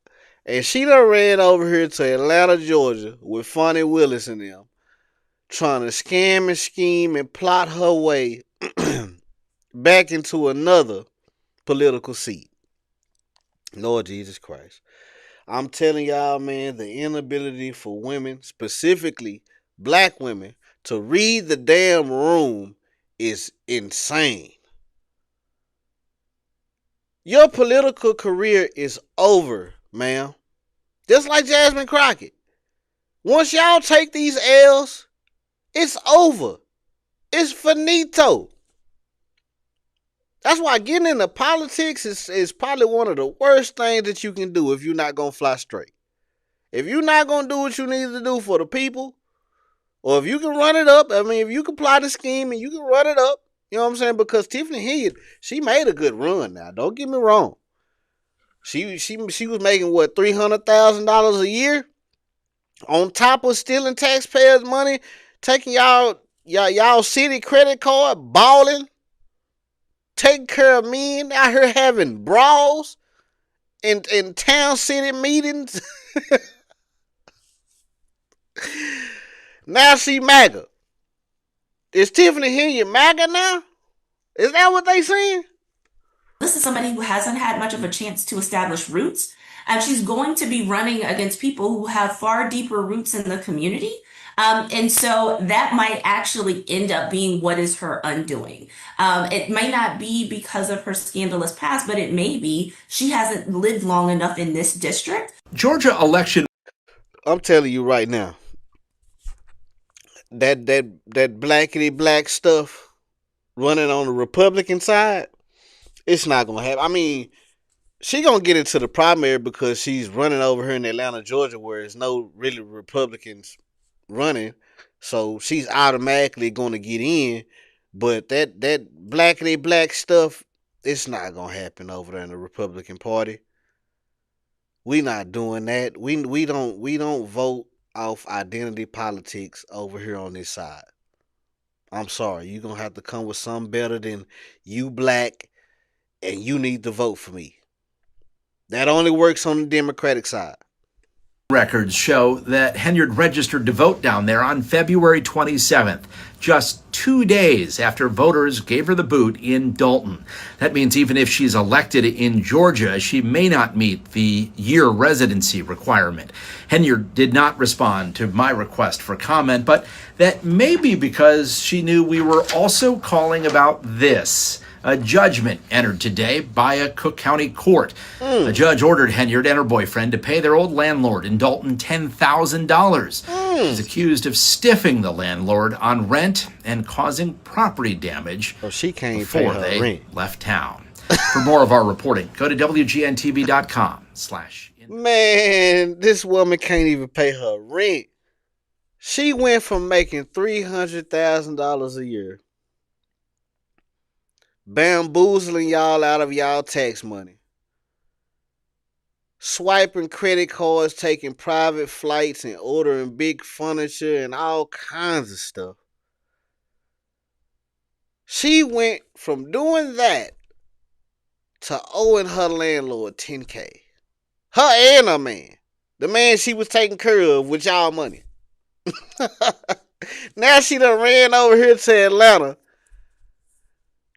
S1: and she done ran over here to Atlanta, Georgia with Fonnie Willis and them, trying to scam and scheme and plot her way back into another political seat. Lord Jesus Christ. I'm telling y'all, man, the inability for women, specifically black women, to read the damn room is insane. Your political career is over, ma'am. Just like Jasmine Crockett. Once y'all take these L's, it's over. It's finito. That's why getting into politics is probably one of the worst things that you can do if you're not going to fly straight. If you're not going to do what you need to do for the people, Or if you can run it up, I mean, if you can plot a scheme and you can run it up, you know what I'm saying? Because Tiffany Hilliard, she made a good run now. Don't get me wrong. She was making what, $300,000 a year on top of stealing taxpayers' money, taking y'all city credit card, balling, taking care of men out here having brawls in town city meetings. Now she MAGA. Is Tiffany Hilliard MAGA now? Is that what they saying?
S16: This is somebody who hasn't had much of a chance to establish roots, and she's going to be running against people who have far deeper roots in the community. And so that might actually end up being what is her undoing. It may not be because of her scandalous past, but it may be she hasn't lived long enough in this district.
S14: Georgia election.
S1: I'm telling you right now, that blackity black stuff running on the Republican side, it's not gonna happen. I mean, she gonna get into the primary because she's running over here in Atlanta, Georgia, where there's no really Republicans running, so she's automatically gonna get in. But that blackity black stuff, it's not gonna happen over there in the Republican Party. We not doing that. We don't vote off identity politics over here on this side. I'm sorry, you're gonna have to come with something better than you black and you need to vote for me. That only works on the Democratic side.
S14: Records show that Henyard registered to vote down there on February 27th, just 2 days after voters gave her the boot in Dalton. That means even if she's elected in Georgia, she may not meet the year residency requirement. Henyard did not respond to my request for comment, but that may be because she knew we were also calling about this. A judgment entered today by a Cook County court. A judge ordered Henyard and her boyfriend to pay their old landlord in Dalton $10,000. She's accused of stiffing the landlord on rent and causing property damage
S1: she can't
S14: before
S1: pay her
S14: they
S1: rent.
S14: left town. For more of our reporting, go to WGNTV.com/.
S1: Man, this woman can't even pay her rent. She went from making $300,000 a year, bamboozling y'all out of y'all tax money, swiping credit cards, taking private flights, and ordering big furniture and all kinds of stuff. She went from doing that to owing her landlord $10K. Her and her man. The man she was taking care of with y'all money. Now she done ran over here to Atlanta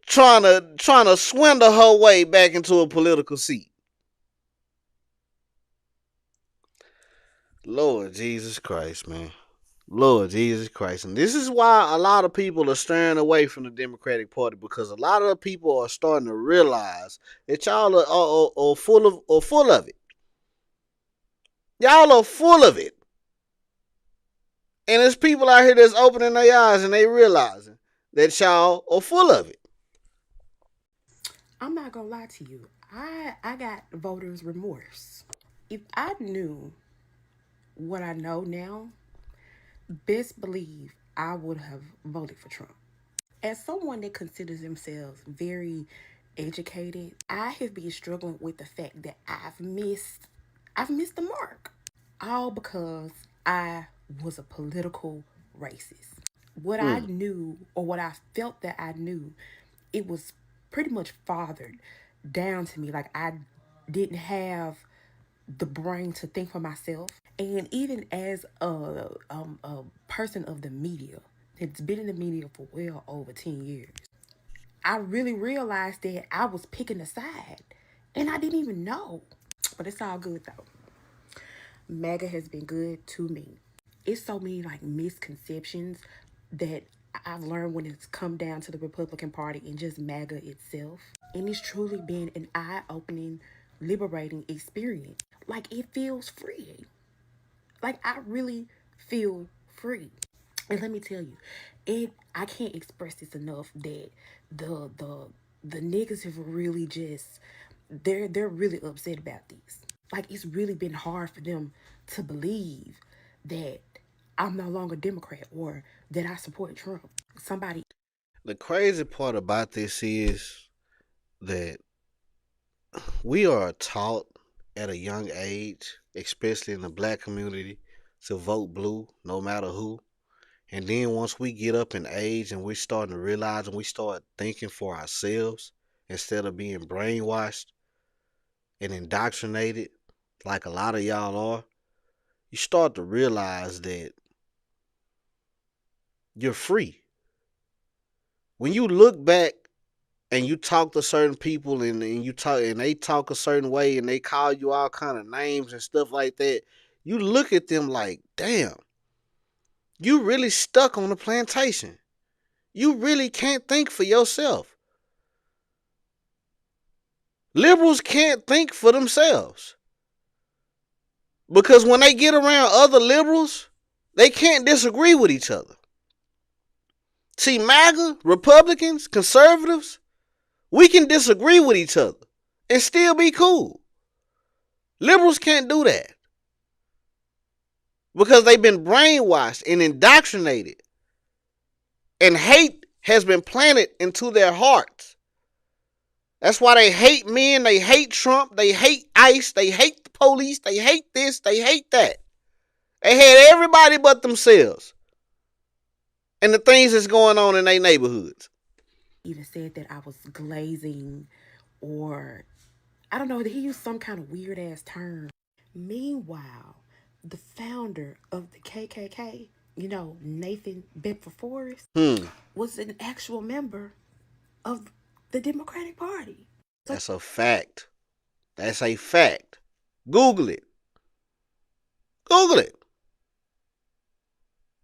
S1: trying to swindle her way back into a political seat. Lord Jesus Christ, man. Lord Jesus Christ. And this is why a lot of people are straying away from the Democratic Party, because a lot of the people are starting to realize that y'all are full of it. Y'all are full of it. And there's people out here that's opening their eyes and they realizing that y'all are full of it.
S17: I'm not gonna lie to you. I got voters' remorse. If I knew what I know now, best believe I would have voted for Trump. As someone that considers themselves very educated, I have been struggling with the fact that I've missed the mark. All because I was a political racist. What I knew, or what I felt that I knew, it was pretty much fathered down to me. Like, I didn't have the brain to think for myself. And even as a person of the media, that's been in the media for well over 10 years, I really realized that I was picking a side. And I didn't even know. But it's all good, though. MAGA has been good to me. It's so many like misconceptions that I've learned when it's come down to the Republican Party and just MAGA itself. And it's truly been an eye-opening, liberating experience. Like, it feels free. Like, I really feel free. And let me tell you, I can't express this enough that the niggas have really just, they're really upset about this. Like, it's really been hard for them to believe that I'm no longer Democrat or that I support Trump. Somebody.
S1: The crazy part about this is that we are taught at a young age, especially in the black community, to vote blue no matter who. And then once we get up in age and we're starting to realize and we start thinking for ourselves instead of being brainwashed and indoctrinated like a lot of y'all are, you start to realize that you're free. When you look back and you talk to certain people and you talk and they talk a certain way and they call you all kind of names and stuff like that, you look at them like, damn, you really stuck on the plantation. You really can't think for yourself. Liberals can't think for themselves. Because when they get around other liberals, they can't disagree with each other. See, MAGA, Republicans, conservatives, we can disagree with each other and still be cool. Liberals can't do that. Because they've been brainwashed and indoctrinated. And hate has been planted into their hearts. That's why they hate men, they hate Trump, they hate ICE, they hate the police, they hate this, they hate that. They hate everybody but themselves and the things that's going on in their neighborhoods.
S17: Even said that I was glazing, or I don't know, he used some kind of weird ass term. Meanwhile, the founder of the KKK, Nathan Bedford Forrest, was an actual member of the Democratic Party.
S1: That's a fact. That's a fact. Google it. Google it.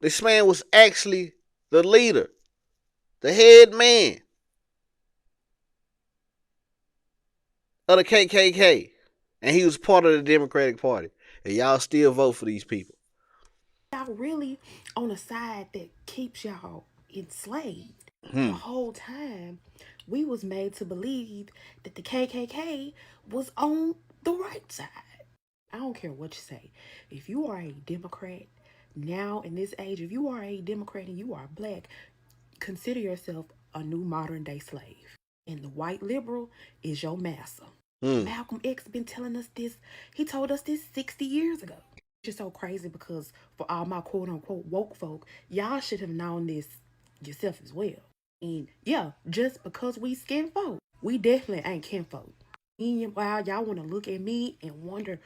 S1: This man was actually the leader, the head man of the KKK. And he was part of the Democratic Party. And y'all still vote for these people.
S17: Y'all really on a side that keeps y'all enslaved. The whole time we was made to believe that the KKK was on the right side. I don't care what you say. If you are a Democrat now in this age, if you are a Democrat and you are black, consider yourself a new modern day slave. And the white liberal is your master. Malcolm X been telling us this. He told us this 60 years ago. It's just so crazy because for all my quote unquote woke folk, y'all should have known this yourself as well. And yeah, just because we skin folk, we definitely ain't kinfolk. Meanwhile, y'all want to look at me and wonder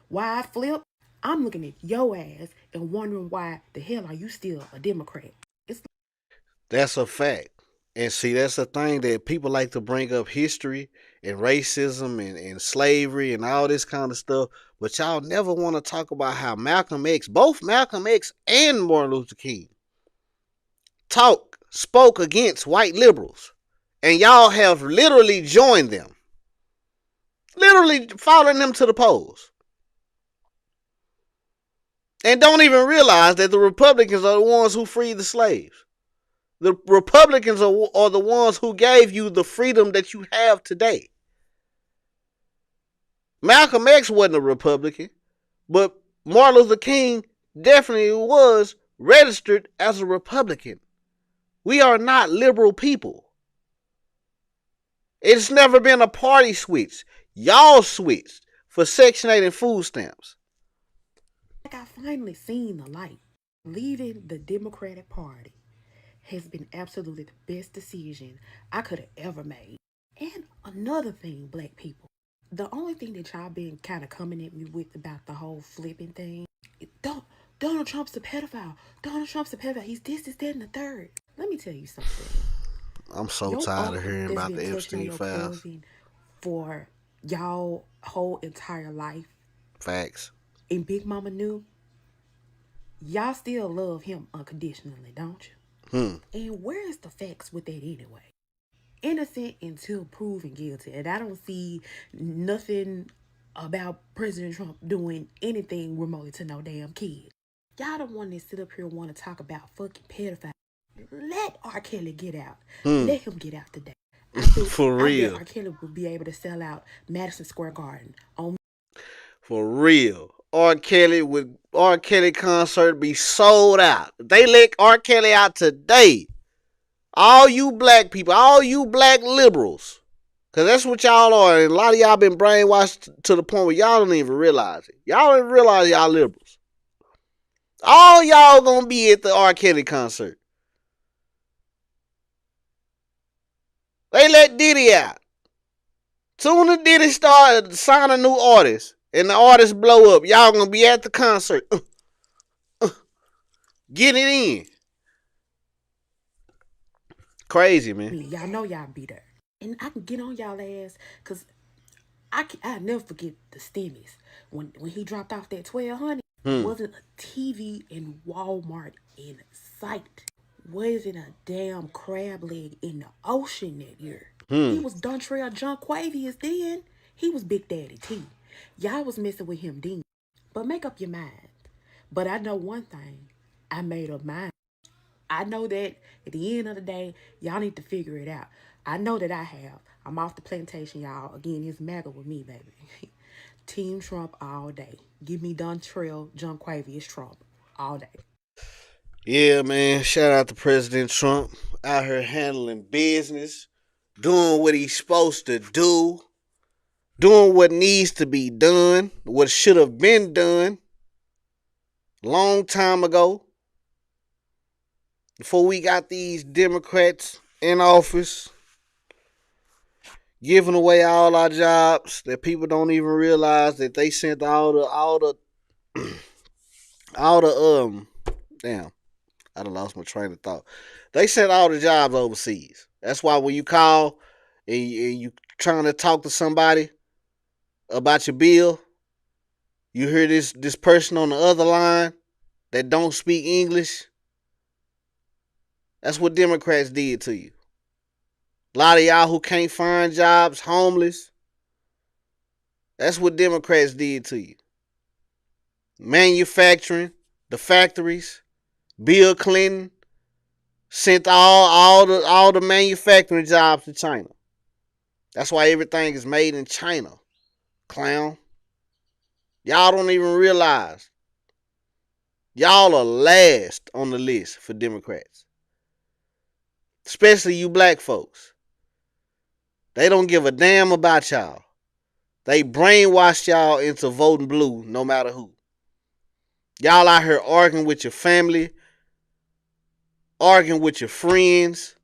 S17: why I flip. I'm looking at your ass and wondering why the hell are you still a Democrat?
S1: That's a fact. And see, that's the thing that people like to bring up history and racism and slavery and all this kind of stuff. But y'all never want to talk about how Malcolm X, both Malcolm X and Martin Luther King, spoke against white liberals. And y'all have literally joined them. Literally following them to the polls. And don't even realize that the Republicans are the ones who freed the slaves. The Republicans are the ones who gave you the freedom that you have today. Malcolm X wasn't a Republican, but Martin Luther King definitely was registered as a Republican. We are not liberal people. It's never been a party switch. Y'all switched for Section 8 and food stamps.
S17: Like I finally seen the light. Leaving the Democratic Party has been absolutely the best decision I could have ever made. And another thing, black people, the only thing that y'all been kind of coming at me with about the whole flipping thing, Donald Trump's a pedophile. Donald Trump's a pedophile. He's this, that, and the third. Let me tell you something.
S1: I'm so tired of hearing about the Epstein files.
S17: For y'all whole entire life.
S1: Facts.
S17: And Big Mama knew. Y'all still love him unconditionally, don't you? And where's the facts with that anyway? Innocent until proven guilty. And I don't see nothing about President Trump doing anything remotely to no damn kid. Y'all don't want to sit up here and want to talk about fucking pedophiles. Let R. Kelly get out. Let him get out today.
S1: For real.
S17: I bet R. Kelly will be able to sell out Madison Square Garden.
S1: For real. R. Kelly concert be sold out. If they let R. Kelly out today, all you black people, all you black liberals, because that's what y'all are. And a lot of y'all been brainwashed to the point where y'all don't even realize it. Y'all don't realize y'all liberals. All y'all gonna be at the R. Kelly concert. They let Diddy out. Soon as Diddy start signing new artists and the artists blow up, y'all gonna be at the concert. Get it in. Crazy, man.
S17: Y'all know y'all be there. And I can get on y'all ass because I never forget the stimmies. When he dropped off that 1,200, wasn't a TV in Walmart in sight. Wasn't a damn crab leg in the ocean that year. He was Dontrell Jonquavius then. He was Big Daddy T. Y'all was messing with him then. But make up your mind. But I know one thing. I made up mine. I know that at the end of the day, y'all need to figure it out. I know that I have. I'm off the plantation, y'all. Again, it's MAGA with me, baby. Team Trump all day. Give me Dontrell Jonquavius Trump all day.
S1: Yeah, man. Shout out to President Trump. Out here handling business. Doing what he's supposed to do. Doing what needs to be done. What should have been done. Long time ago. Before we got these Democrats in office. Giving away all our jobs that people don't even realize that they sent all the damn, I done lost my train of thought. They sent all the jobs overseas. That's why when you call and you trying to talk to somebody about your bill, you hear this person on the other line that don't speak English. That's what Democrats did to you. A lot of y'all who can't find jobs, homeless. That's what Democrats did to you. Manufacturing, the factories. Bill Clinton sent all the manufacturing jobs to China. That's why everything is made in China. Clown. Y'all don't even realize. Y'all are last on the list for Democrats. Especially you black folks. They don't give a damn about y'all. They brainwash y'all into voting blue no matter who. Y'all out here arguing with your family, arguing with your friends,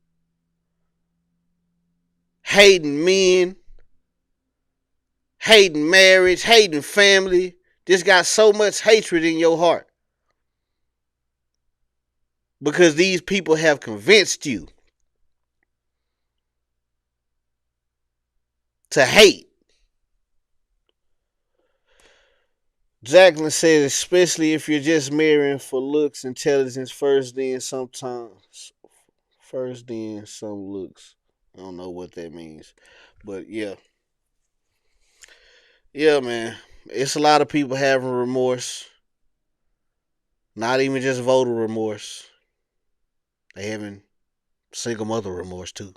S1: hating men, hating marriage, hating family. Just got so much hatred in your heart. Because these people have convinced you to hate. Jacqueline says, especially if you're just marrying for looks, intelligence first, then some looks. I don't know what that means. But yeah. Yeah, man. It's a lot of people having remorse. Not even just voter remorse. They having single mother remorse too.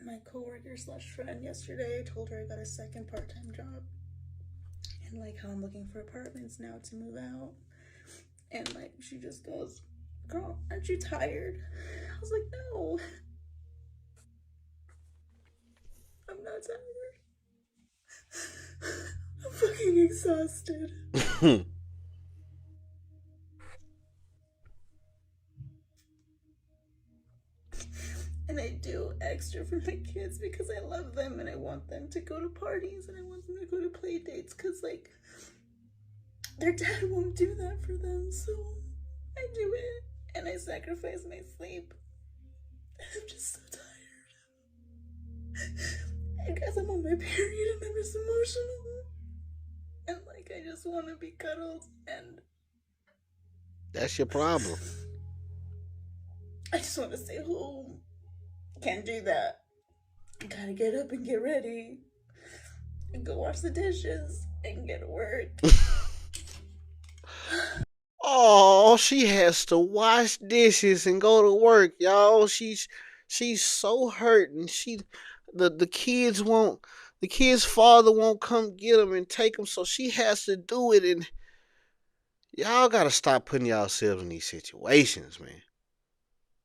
S18: My coworker / friend yesterday told her I got a second part-time job. And like how I'm looking for apartments now to move out. And like she just goes, "Girl, aren't you tired?" I was like, "No. I'm not tired. I'm fucking exhausted." And I do extra for my kids because I love them and I want them to go to parties and I want them to go to play dates because, like, their dad won't do that for them. So I do it and I sacrifice my sleep. I'm just so tired. I guess I'm on my period and I'm just emotional. And, like, I just want to be cuddled and...
S1: That's your problem.
S18: I just want to stay home. Can't do that. Gotta get up and get ready and go wash the dishes and get to work.
S1: Oh, she has to wash dishes and go to work, y'all. She's so hurt, and the kids won't The kid's father won't come get him and take him, so she has to do it. And y'all gotta stop putting yourselves in these situations, man.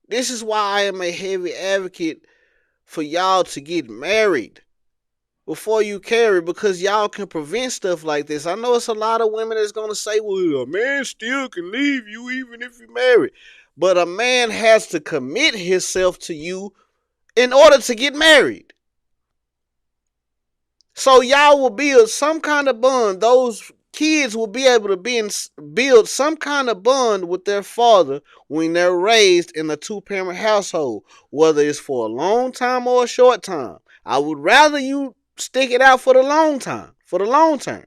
S1: This is why I am a heavy advocate for y'all to get married before you carry, because y'all can prevent stuff like this. I know it's a lot of women that's gonna say, well, a man still can leave you even if you're married. But a man has to commit himself to you in order to get married. So y'all will build some kind of bond. Those kids will be able to build some kind of bond with their father when they're raised in a two-parent household, whether it's for a long time or a short time. I would rather you stick it out for the long time, for the long term.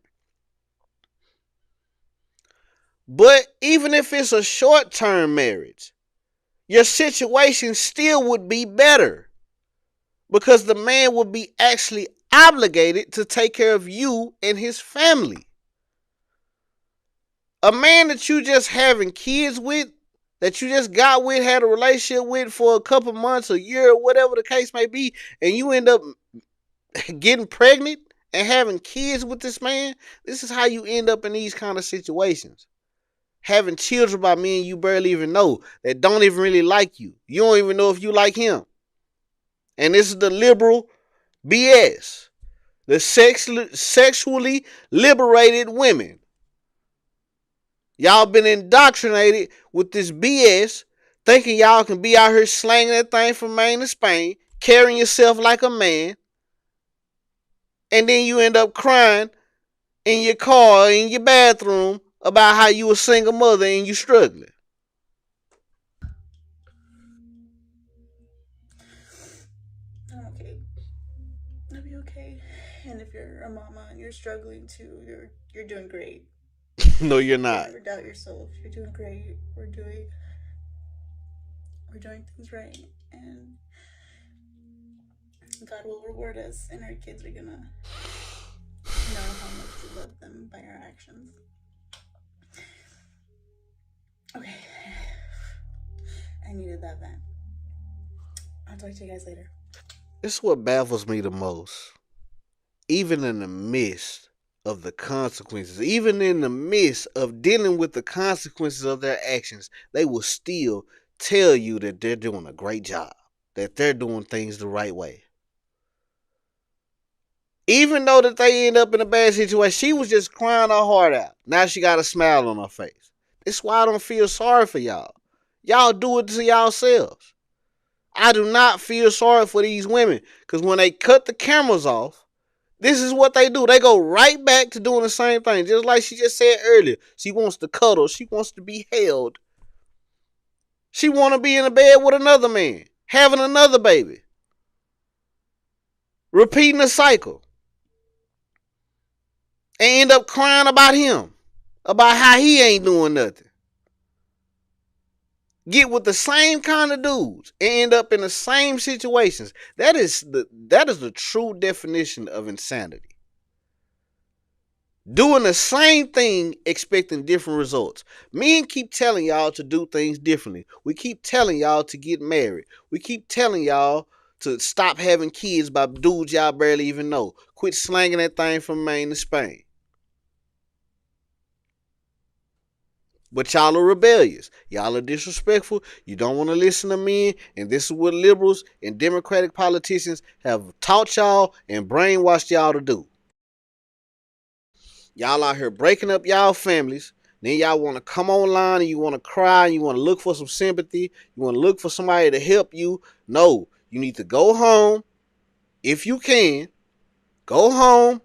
S1: But even if it's a short-term marriage, your situation still would be better, because the man would be actually obligated to take care of you and his family. A man that you just having kids with, that you just got with, had a relationship with for a couple months, a year, whatever the case may be, and you end up getting pregnant and having kids with this man, this is how you end up in these kind of situations. Having children by men you barely even know, that don't even really like you. You don't even know if you like him. And this is the liberal BS. The sexually liberated women. Y'all been indoctrinated with this BS, thinking y'all can be out here slanging that thing from Maine to Spain, carrying yourself like a man, and then you end up crying in your car, in your bathroom, about how you a single mother and you struggling.
S18: Okay. I'll be okay. And if you're a mama and you're struggling too, you're doing great.
S1: No, you're not.
S18: Never doubt yourself. You're doing great. We're doing things right, and God will reward us, and our kids are gonna know how much we love them by our actions. Okay. I needed that vent. I'll talk to you guys later.
S1: This is what baffles me the most. Even in the midst of the consequences, even in the midst of dealing with the consequences of their actions, they will still tell you that they're doing a great job, that they're doing things the right way. Even though that they end up in a bad situation, she was just crying her heart out. Now she got a smile on her face. That's why I don't feel sorry for y'all. Y'all do it to yourselves. I do not feel sorry for these women, because when they cut the cameras off, this is what they do. They go right back to doing the same thing. Just like she just said earlier. She wants to cuddle. She wants to be held. She want to be in a bed with another man, having another baby. Repeating the cycle. And end up crying about him. About how he ain't doing nothing. Get with the same kind of dudes and end up in the same situations. That is the true definition of insanity. Doing the same thing, expecting different results. Men keep telling y'all to do things differently. We keep telling y'all to get married. We keep telling y'all to stop having kids by dudes y'all barely even know. Quit slanging that thing from Maine to Spain. But y'all are rebellious. Y'all are disrespectful. You don't want to listen to men. And this is what liberals and Democratic politicians have taught y'all and brainwashed y'all to do. Y'all out here breaking up y'all families. Then y'all want to come online and you want to cry. And you want to look for some sympathy. You want to look for somebody to help you. No, you need to go home. If you can, go home.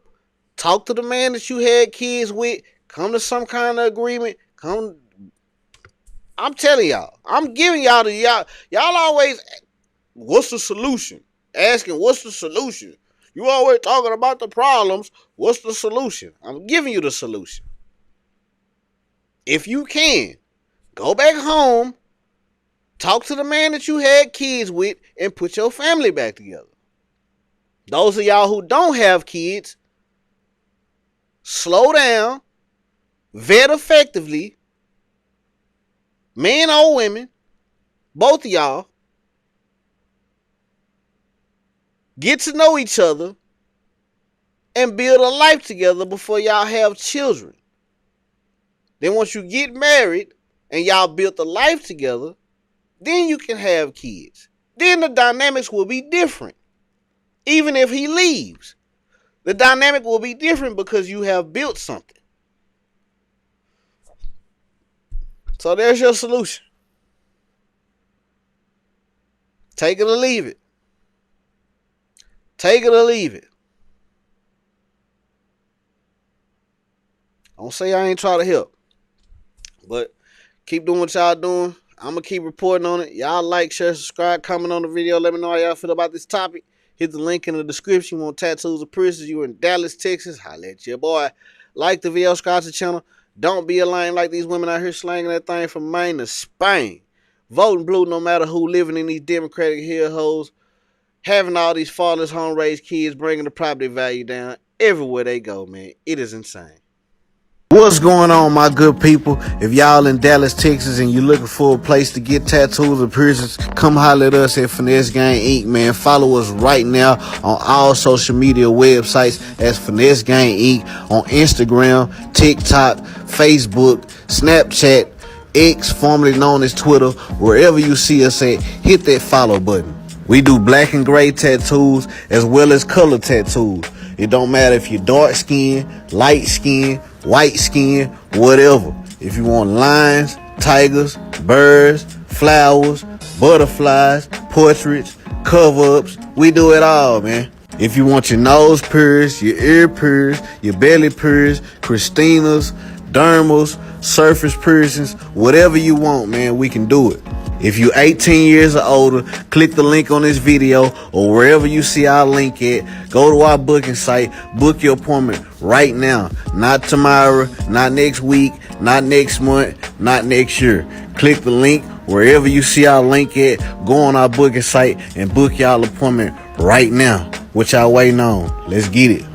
S1: Talk to the man that you had kids with. Come to some kind of agreement. I'm telling y'all. I'm giving y'all the y'all always, what's the solution? Asking what's the solution? You always talking about the problems. What's the solution? I'm giving you the solution. If you can, go back home, talk to the man that you had kids with, and put your family back together. Those of y'all who don't have kids, slow down, vet effectively, men or women, both of y'all, get to know each other, and build a life together before y'all have children. Then once you get married and y'all built a life together, then you can have kids. Then the dynamics will be different. Even if he leaves, the dynamic will be different because you have built something. So there's your solution. Take it or leave it. Take it or leave it. Don't say I ain't trying to help. But keep doing what y'all doing. I'm going to keep reporting on it. Y'all like, share, subscribe, comment on the video. Let me know how y'all feel about this topic. Hit the link in the description. You want tattoos or piercings? You in Dallas, Texas? Holla at your boy. Like the video, subscribe to the channel. Don't be a lame like these women out here slanging that thing from Maine to Spain. Voting blue no matter who, living in these Democratic hellholes. Having all these fatherless home-raised kids, bringing the property value down. Everywhere they go, man. It is insane. What's going on, my good people? If y'all in Dallas, Texas, and you're looking for a place to get tattoos or piercings, come holler at us at Finesse Gang Inc., man. Follow us right now on all social media websites as Finesse Gang Inc. on Instagram, TikTok, Facebook, Snapchat, X, formerly known as Twitter. Wherever you see us at, hit that follow button. We do black and gray tattoos as well as color tattoos. It don't matter if you're dark skin, light skin, white skin, whatever. If you want lines, tigers, birds, flowers, butterflies, portraits, cover-ups, we do it all, man. If you want your nose pierced, your ear pierced, your belly pierced, Christina's, dermals, surface piercings, whatever you want, man, we can do it. If you're 18 years or older, click the link on this video or wherever you see our link at. Go to our booking site, book your appointment right now. Not tomorrow, not next week, not next month, not next year. Click the link wherever you see our link at. Go on our booking site and book y'all appointment right now. What y'all waiting on? Let's get it.